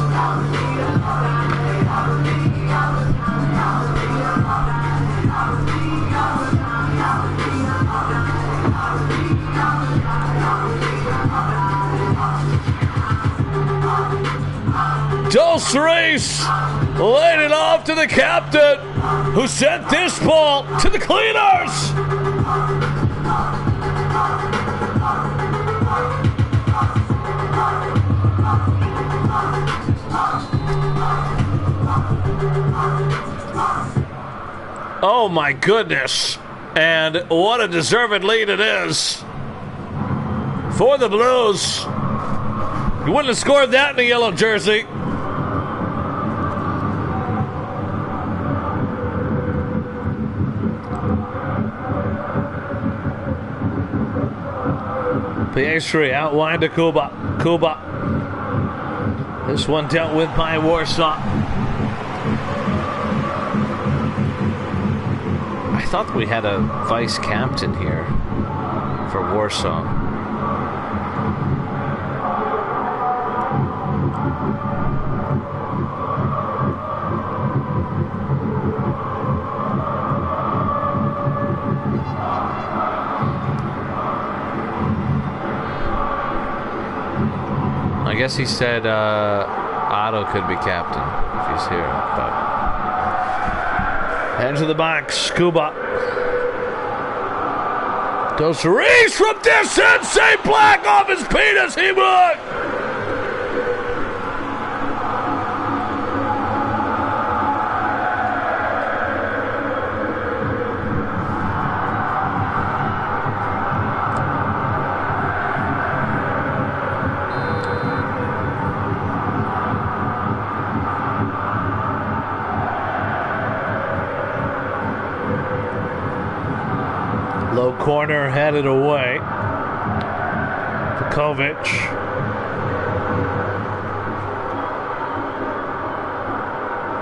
Dos Reis laid it off to the captain, who sent this ball to the cleaners. Oh my goodness. And what a deserved lead it is for the Blues. You wouldn't have scored that in a yellow jersey. Piastri out wide to Kuba. Kuba. This one dealt with by Warsaw. I thought we had a vice captain here for Warsaw. I guess he said Otto could be captain if he's here, but into the box, Kuba. Dos Reis from distance, St. Black off his penis, he would. corner headed away. Vukovic.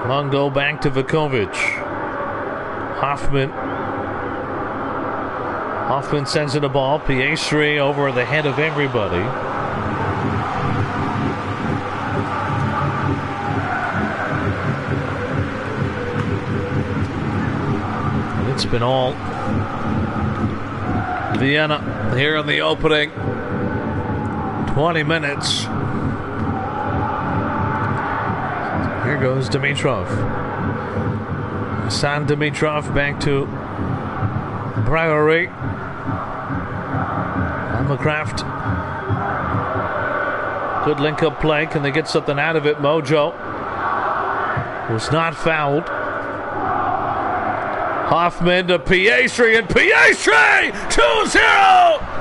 Long goal back to Vukovic. Hoffman. Hoffman sends in the ball. Piastri over the head of everybody. It's been all Vienna here in the opening 20 minutes. Here goes Dimitrov. Hassan Dimitrov back to Brewery. Amacraft. Good link-up play. Can they get something out of it? Mojo was not fouled. Hoffman to Piastri, and Piastri 2-0!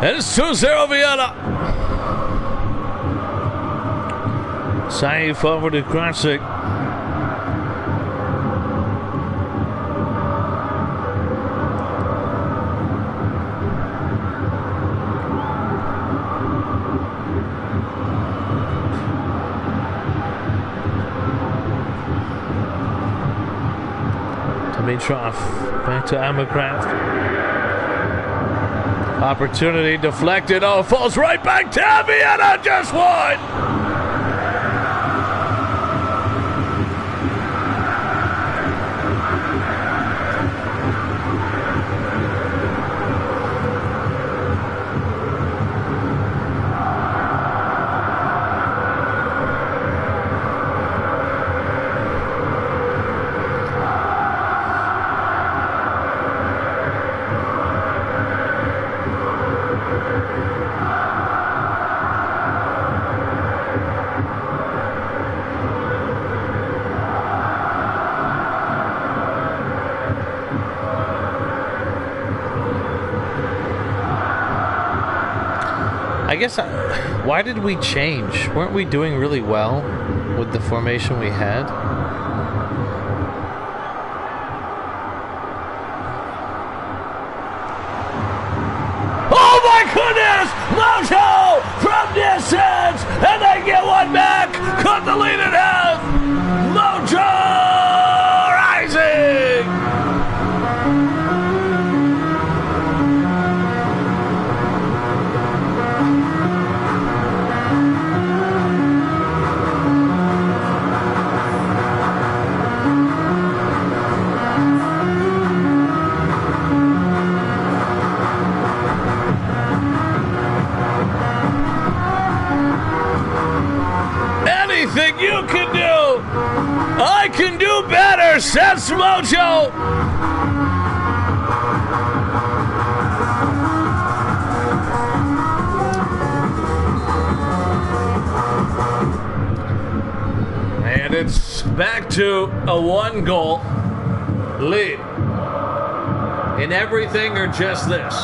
And it's 2-0 Vienna. Saif over to Krasik. Dimitrov back to Amacraft. Opportunity deflected. Oh, falls right back to Vienna. Just one. I guess, why did we change? Weren't we doing really well with the formation we had? Oh my goodness! Mojo from distance! And they get one back! Cut the lead in half! Mojo rising! Anything you can do, I can do better, says Mojo. And it's back to a one-goal lead. In everything or just this?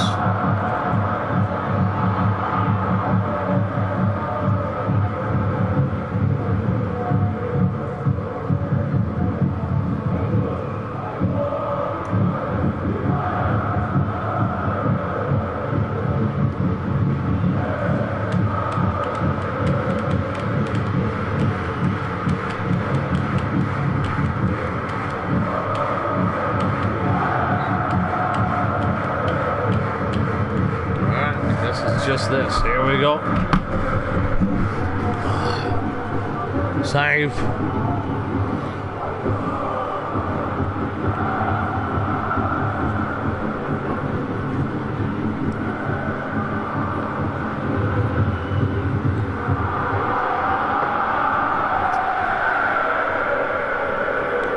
It's just this. Here we go. Save.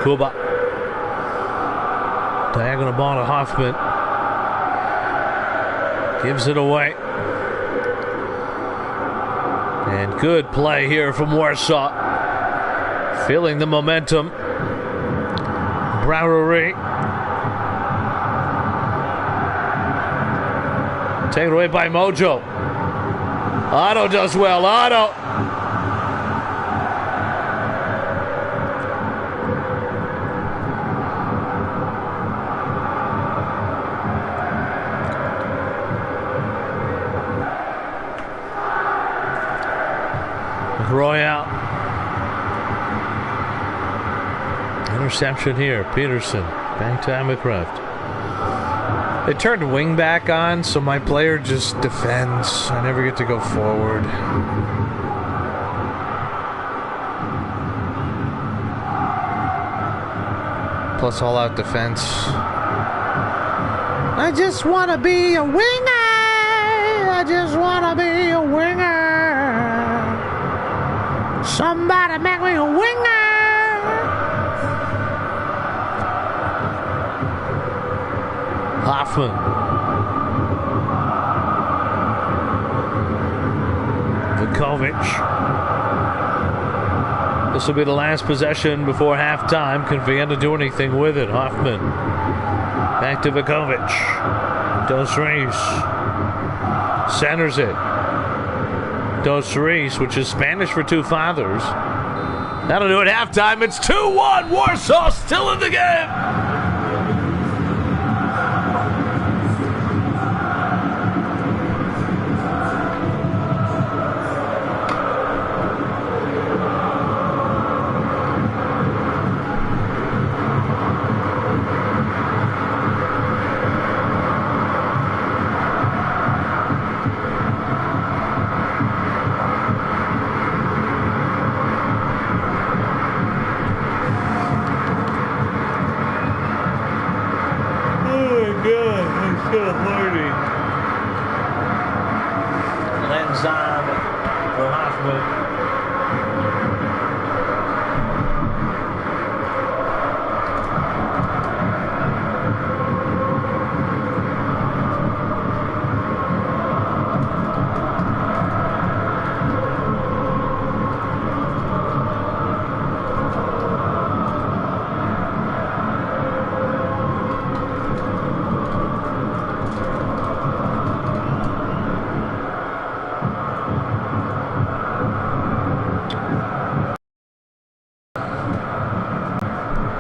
Kuba. Diagonal ball to Hoffman. Gives it away. And good play here from Warsaw. Feeling the momentum. Browery. Taken away by Mojo. Otto does well. Otto. Royale. Interception here. Peterson. Back to Amicraft. They turned wing back on, so my player just defends. I never get to go forward. Plus all-out defense. I just want to be a winger. I just want to be a winger. Somebody make me a winger. Hoffman. Vukovic. This will be the last possession before halftime. Can Vienna do anything with it? Hoffman. Back to Vukovic. Dos Reis. Centers it. Dos Reis, which is Spanish for two fathers. That'll do it at halftime. It's 2-1. Warsaw still in the game.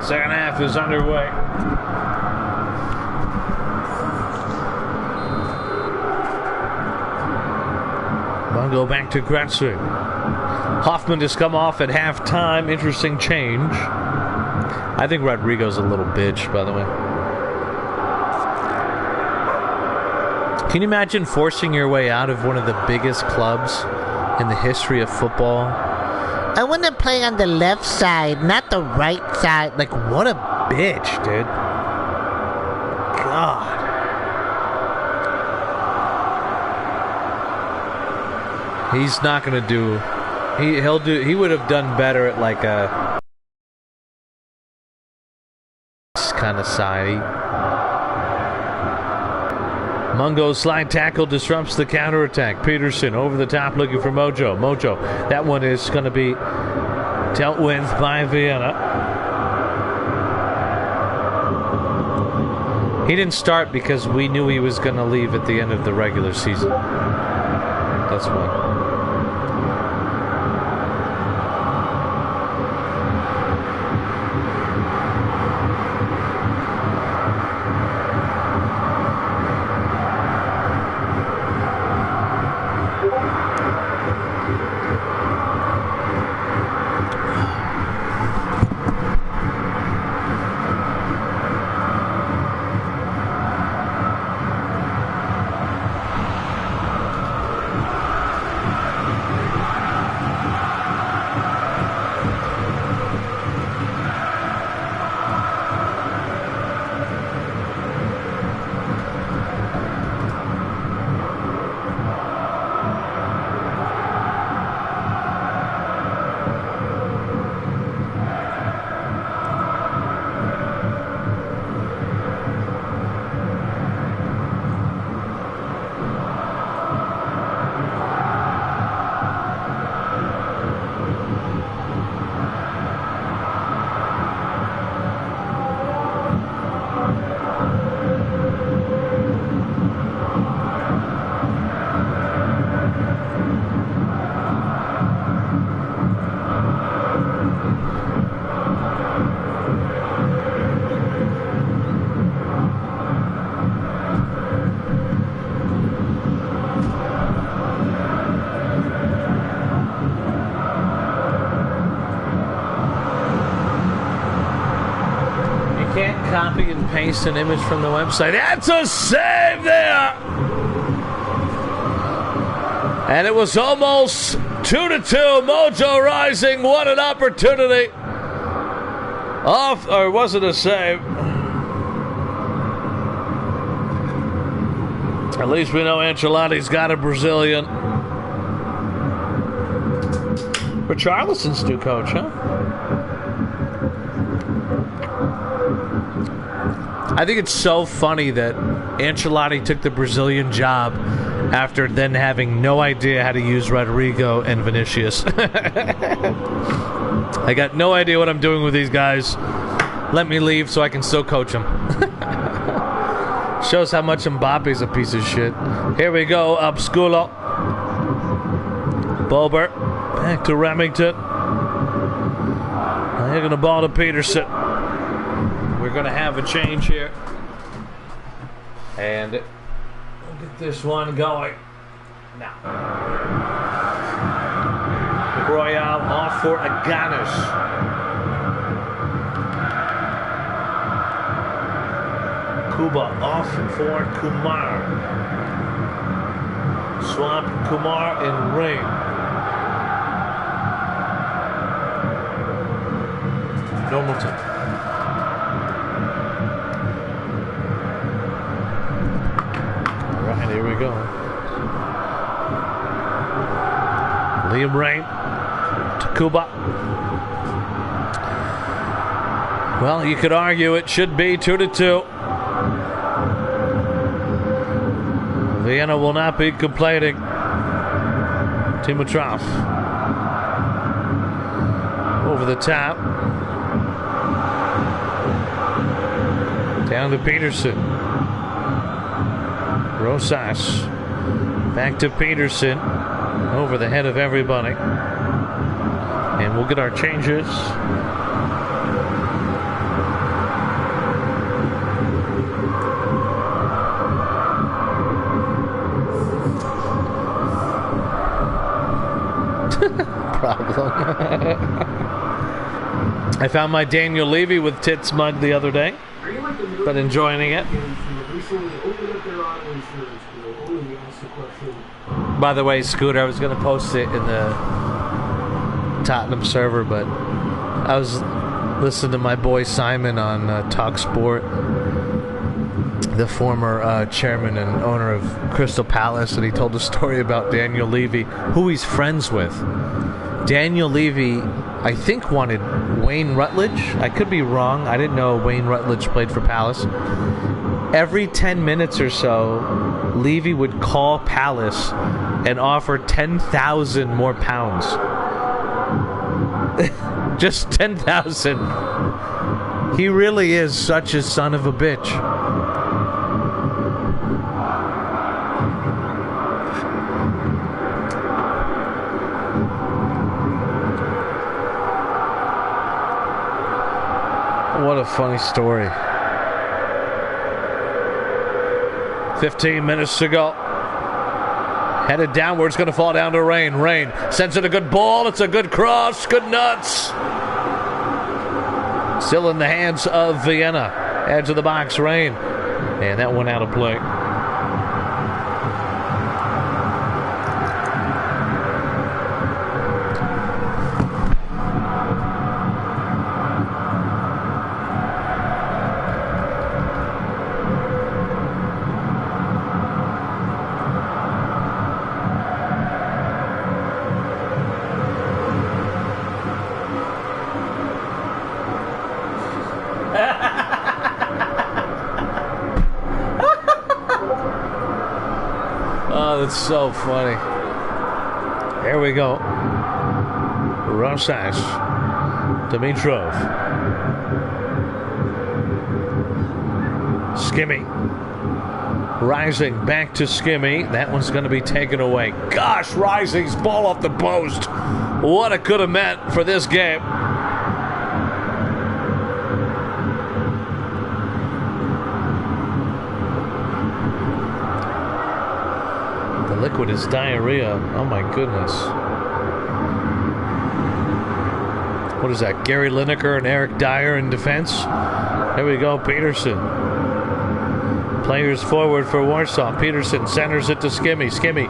Second half is underway. Mungo back to Gratzig. Hoffman has come off at halftime. Interesting change. I think Rodrigo's a little bitch, by the way. Can you imagine forcing your way out of one of the biggest clubs in the history of football? I want to play on the left side, not the right side. Like, what a bitch, dude. God. He's not going to do... He would have done better at, like, a... kind of side. Mungo's slide tackle disrupts the counterattack. Peterson over the top looking for Mojo. Mojo. That one is going to be dealt with by Vienna. He didn't start because we knew he was going to leave at the end of the regular season. That's why. paste an image from the website. That's a save there! And it was almost 2-2. Mojo Rising, what an opportunity. Off, or was it a save? At least we know Ancelotti's got a Brazilian. Richarlison's new coach, huh? I think it's so funny that Ancelotti took the Brazilian job after then having no idea how to use Rodrigo and Vinicius. I got no idea what I'm doing with these guys. Let me leave so I can still coach them. Shows how much Mbappe's a piece of shit. Here we go, Obsculo. Bobert. Back to Remington. They're going to ball to Peterson. We're going to have a change here. And we'll get this one going. Now. Royale off for Aganis. Kuba off for Kumar. Swap Kumar and Rain. Normalton. Alright, here we go. Liam Rain to Kuba. Well, you could argue it should be 2-2. Vienna will not be complaining. Timotrov. Over the top. Down to Peterson. Rosas. Back to Peterson. Over the head of everybody. And we'll get our changes. Problem. I found my Daniel Levy with tits mug the other day, but enjoying it. By the way, Scooter, I was going to post it in the Tottenham server, but I was listening to my boy Simon on Talk Sport, the former chairman and owner of Crystal Palace, and he told a story about Daniel Levy, who he's friends with. Daniel Levy, I think, wanted Wayne Rutledge. I could be wrong. I didn't know Wayne Rutledge played for Palace. Every 10 minutes or so, Levy would call Palace and offer 10,000 more pounds. Just 10,000. He really is such a son of a bitch. What a funny story. 15 minutes to go. Headed downwards, going to fall down to Rain. Rain sends it a good ball. It's a good cross. Good nuts. Still in the hands of Vienna. Edge of the box, Rain. And that went out of play. It's so funny. Here we go. Rosas. Dimitrov. Skimmy. Rising back to Skimmy. That one's going to be taken away. Gosh, Rising's ball off the post. What it could have meant for this game. Liquid is diarrhea. Oh my goodness. What is that? Gary Lineker and Eric Dyer in defense. There we go, Peterson. Players forward for Warsaw. Peterson centers it to Skimmy. Skimmy.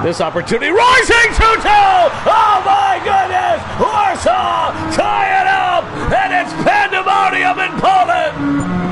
This opportunity. Rising 2-2! Oh my goodness! Warsaw tie it up! And it's pandemonium in Poland!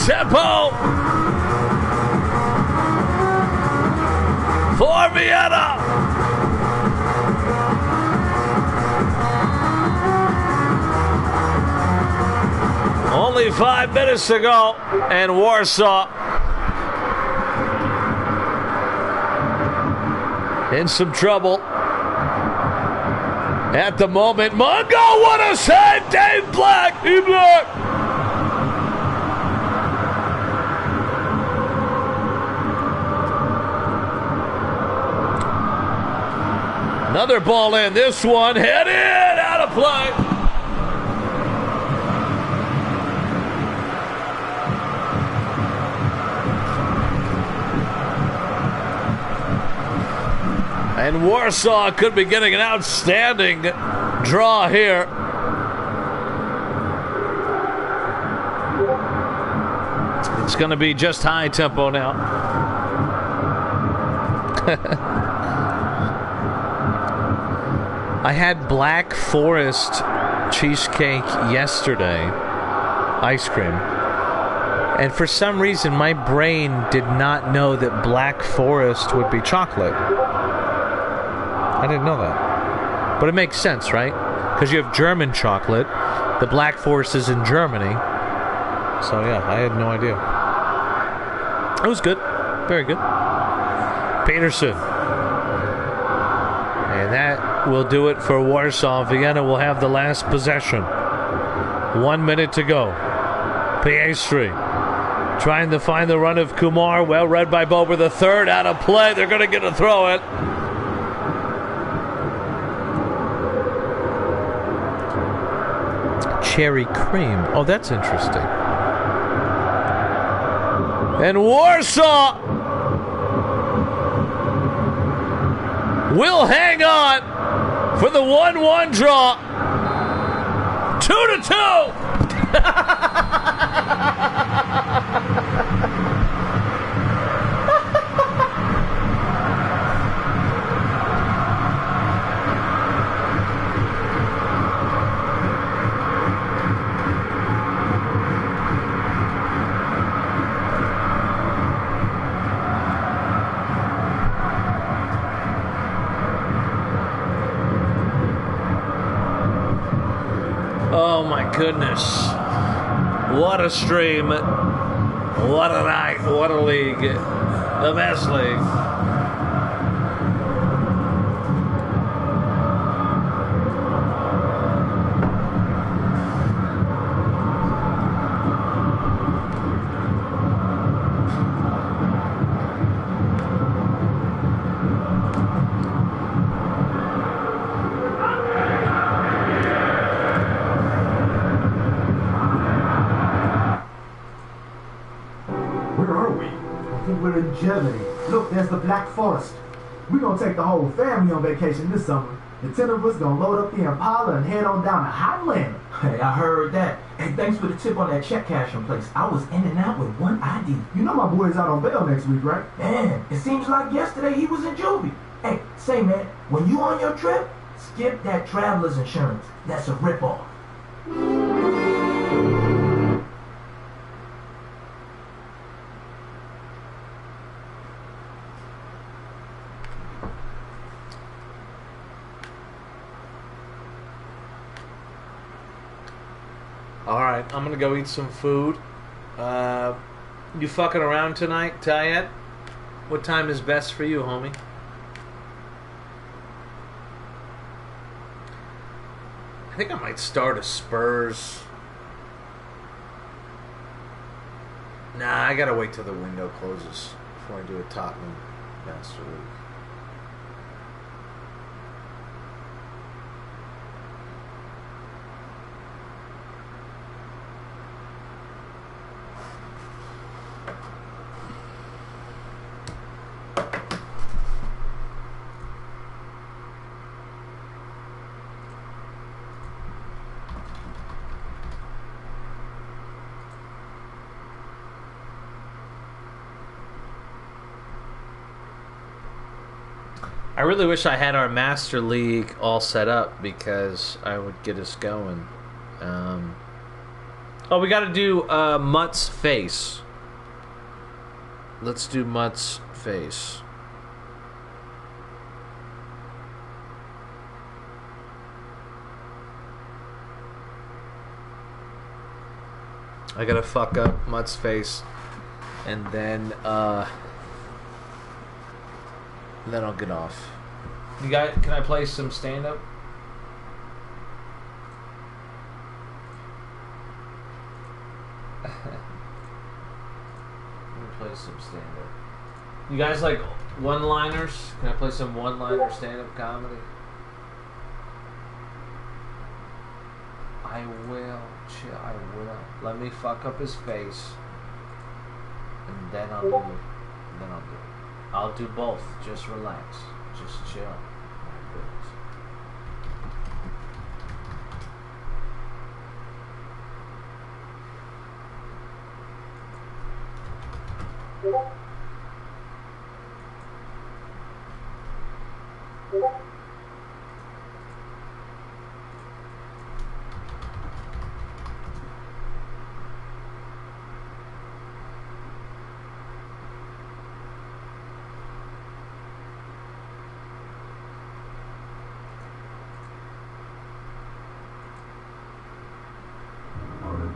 Tempo for Vienna. Only 5 minutes to go, and Warsaw in some trouble at the moment. Mungo, what a save! Dave Black, Black. Another ball in. This one head in, out of play. And Warsaw could be getting an outstanding draw here. It's going to be just high tempo now. I had Black Forest cheesecake yesterday, ice cream, and for some reason my brain did not know that Black Forest would be chocolate. I didn't know that. But it makes sense, right? Because you have German chocolate. The Black Forest is in Germany. So yeah, I had no idea. It was good. Very good. Peterson. And that will do it for Warsaw. Vienna will have the last possession. 1 minute to go. Piastri trying to find the run of Kumar. Well read by Bober. The third out of play. They're going to get a throw it. Cherry cream. Oh, that's interesting. And Warsaw will hang on for the 1-1 draw. 2-2. Oh my goodness. What a stream. What a night. What a league. The best league.
Germany. Look, there's the Black Forest. We're gonna take the whole family on vacation this summer. The 10 of us gonna load up the Impala and head on down to Highland.
Hey, I heard that. Hey, thanks for the tip on that check cashing place. I was in and out with one ID.
You know my boy's out on bail next week, right?
Man, it seems like yesterday he was in juvie. Hey, say man, when you on your trip, skip that traveler's insurance. That's a ripoff.
Alright, I'm gonna go eat some food. You fucking around tonight, Tayet? What time is best for you, homie? I think I might start a Spurs. Nah, I gotta wait till the window closes before I do a Tottenham Master League. I really wish I had our Master League all set up because I would get us going. Oh, we gotta do Mutt's face. Let's do Mutt's face. I gotta fuck up Mutt's face, and then I'll get off. You guys, can I play some stand-up? Let me play some stand-up. You guys like one-liners? Can I play some one-liner stand-up comedy? I will. Chill. I will. Let me fuck up his face, and then I'll do it. I'll do both. Just relax. Just chill.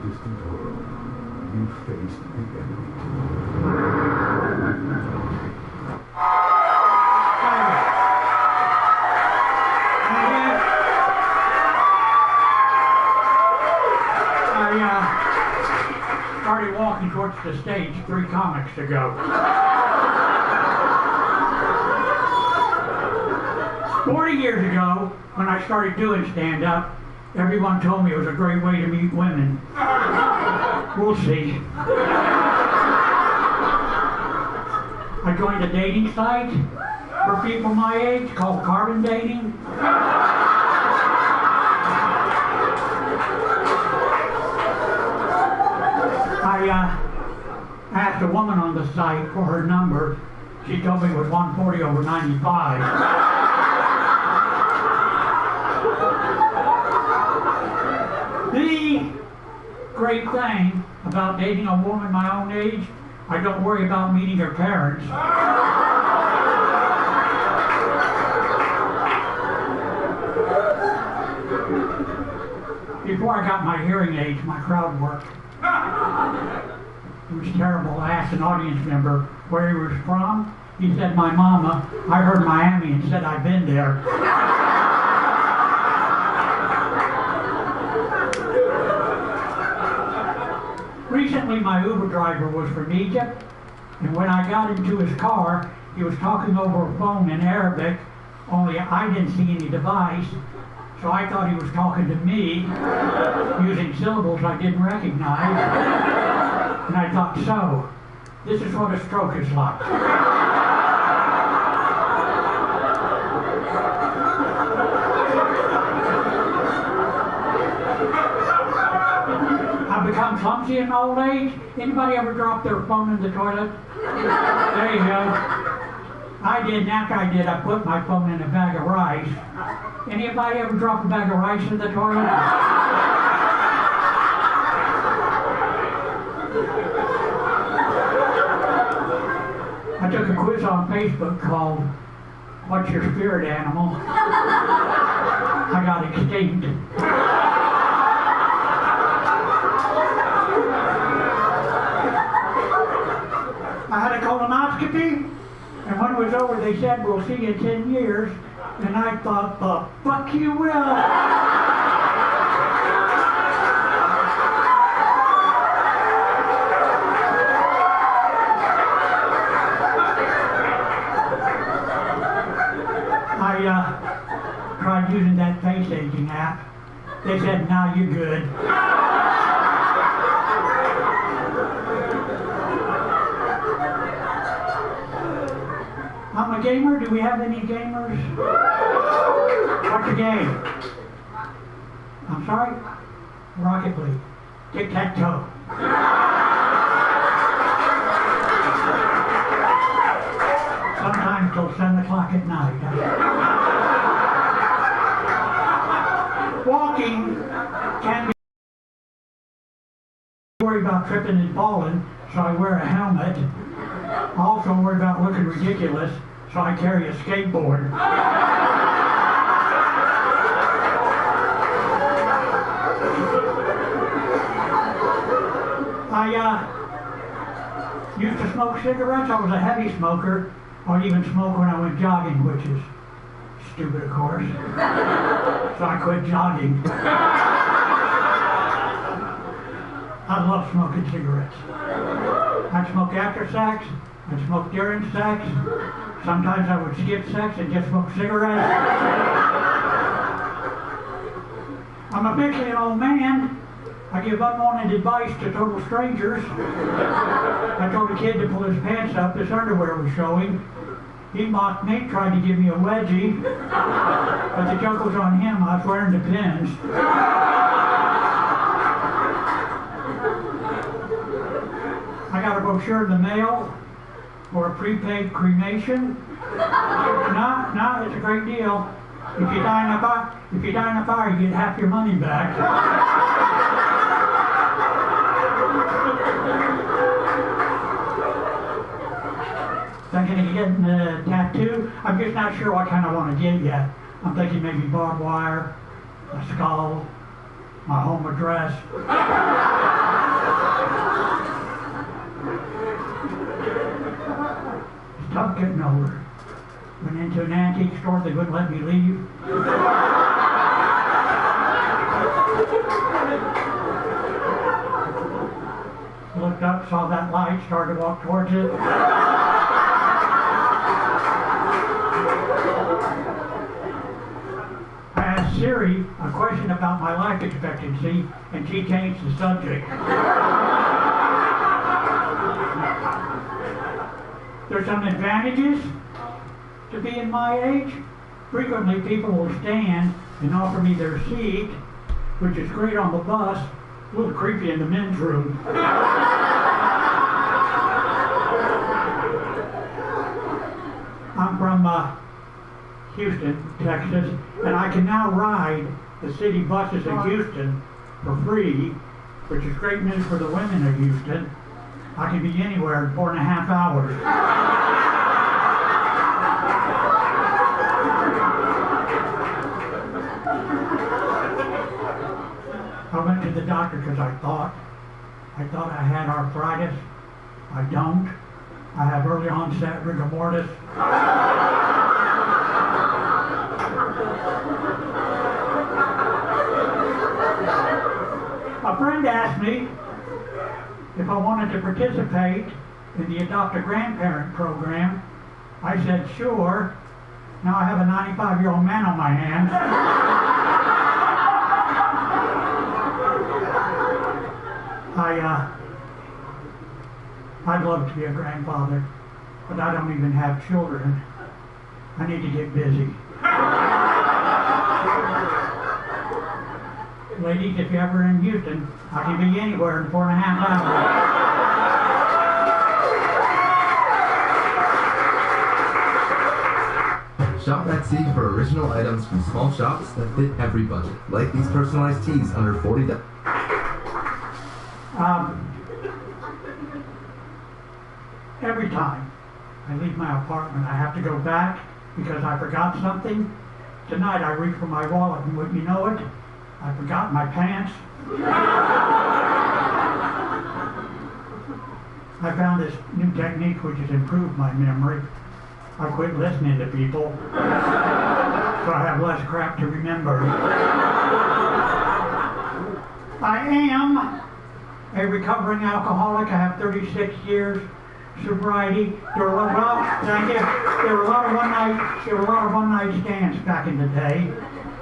Distant world, you faced the enemy.
I started walking towards the stage 3 comics ago. 40 years ago, when I started doing stand-up, everyone told me it was a great way to meet women. We'll see. I joined a dating site for people my age called Carbon Dating. I asked a woman on the site for her number. She told me it was 140/95. The great thing about dating a woman my own age, I don't worry about meeting her parents. Before I got my hearing aids, my crowd work. It was terrible. I asked an audience member where he was from. He said, my mama. I heard Miami and said I'd been there. Recently, my Uber driver was from Egypt, and when I got into his car, he was talking over a phone in Arabic, only I didn't see any device, so I thought he was talking to me, using syllables I didn't recognize, and I thought, so, this is what a stroke is like. I've become clumsy in old age. Anybody ever drop their phone in the toilet? There you go. I did, and after I did, I put my phone in a bag of rice. Anybody ever drop a bag of rice in the toilet? I took a quiz on Facebook called, What's Your Spirit Animal? I got extinct. I had a colonoscopy, and when it was over, they said, we'll see you in 10 years. And I thought, the fuck you will. They said, "Now you're good." I'm a gamer. Do we have any gamers? What's your game? I'm sorry? Rocket League. Tic-tac-toe. Sometimes till 7 o'clock at night. Walking can be worried about tripping and falling, so I wear a helmet. I also worry about looking ridiculous, so I carry a skateboard. I used to smoke cigarettes. I was a heavy smoker. I'd even smoke when I went jogging, which is stupid, of course. So I quit jogging. I love smoking cigarettes. I'd smoke after sex. I'd smoke during sex. Sometimes I would skip sex and just smoke cigarettes. I'm officially an old man. I give unwanted advice to total strangers. I told a kid to pull his pants up. His underwear was showing. He mocked me, tried to give me a wedgie. But the joke was on him. I was wearing the pins. I got a brochure in the mail for a prepaid cremation. No, it's a great deal. If you die in a fire, you get half your money back. Thinking of getting a tattoo. I'm just not sure what kind I want to get yet. I'm thinking maybe barbed wire, a skull, my home address. It's tough getting older. Went into an antique store, they wouldn't let me leave. Looked up, saw that light, started to walk towards it. I asked Siri a question about my life expectancy, and she changed the subject. There's some advantages to being my age. Frequently people will stand and offer me their seat, which is great on the bus, a little creepy in the men's room. I'm from Houston, Texas, and I can now ride the city buses in Houston for free, which is great news for the women of Houston. I can be anywhere in 4.5 hours. I went to the doctor because I thought I had arthritis. I don't. I have early onset rigor mortis. A friend asked me if I wanted to participate in the Adopt a Grandparent program. I said, sure. Now I have a 95-year-old man on my hands. I'd love to be a grandfather, but I don't even have children. I need to get busy. Ladies, if you're ever in Houston, I can be anywhere in 4.5 hours.
Shop at Sea for original items from small shops that fit every budget, like these personalized tees under $40.
Every time I leave my apartment, I have to go back because I forgot something. Tonight I reach for my wallet and wouldn't you know it, I forgot my pants. I found this new technique which has improved my memory. I quit listening to people, so I have less crap to remember. I am a recovering alcoholic. I have 36 years sobriety. There were a lot of one-night stands back in the day.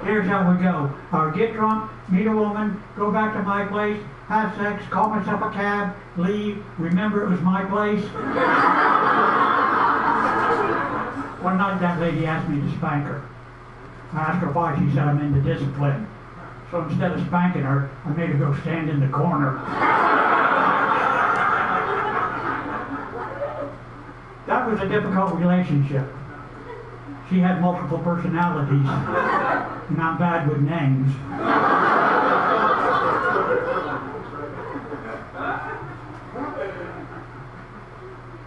Here's how we go. I would get drunk, meet a woman, go back to my place, have sex, call myself a cab, leave, remember it was my place. One night that lady asked me to spank her. I asked her why. She said I'm into discipline. So instead of spanking her, I made her go stand in the corner. That was a difficult relationship. She had multiple personalities, and I'm bad with names.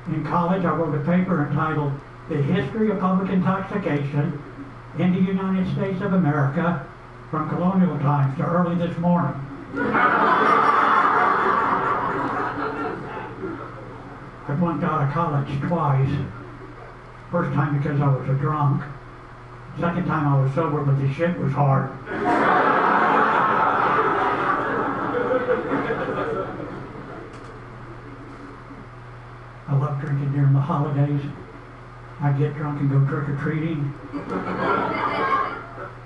In college, I wrote a paper entitled The History of Public Intoxication in the United States of America from colonial times to early this morning. I flunked out of college twice. First time because I was a drunk. Second time I was sober, but the shit was hard. I love drinking during the holidays. I get drunk and go trick-or-treating.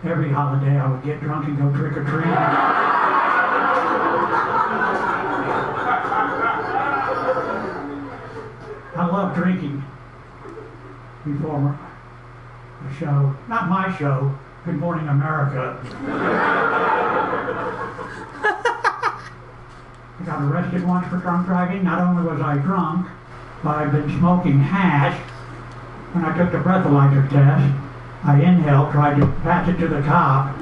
Every holiday I would get drunk and go trick-or-treating. I love drinking before the show. Not my show, Good Morning America. I got arrested once for drunk driving. Not only was I drunk, but I'd been smoking hash. When I took the breathalyzer test, I inhaled, tried to pass it to the cop.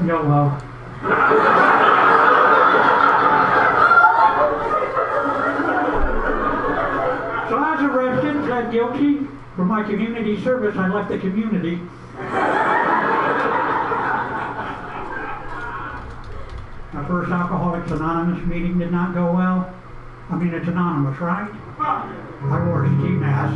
YOLO. So I was arrested, pled guilty. For my community service, I left the community. My first Alcoholics Anonymous meeting did not go well. I mean, it's anonymous, right? I wore a ski mask.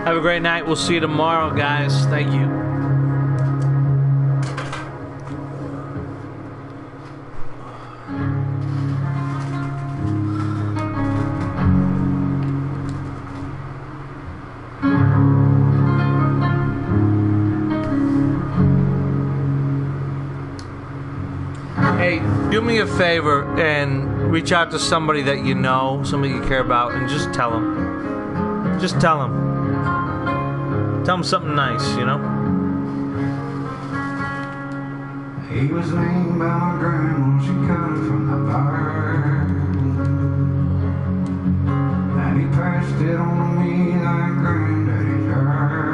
Have a great night. We'll see you tomorrow, guys. Thank you. Hey, do me a favor and reach out to somebody that you know, somebody you care about, and just tell them. Just tell them. Tell them something nice, you know?
He was named by my grandma, she cut it from the fire. And he passed it on to me like granddaddy's herb.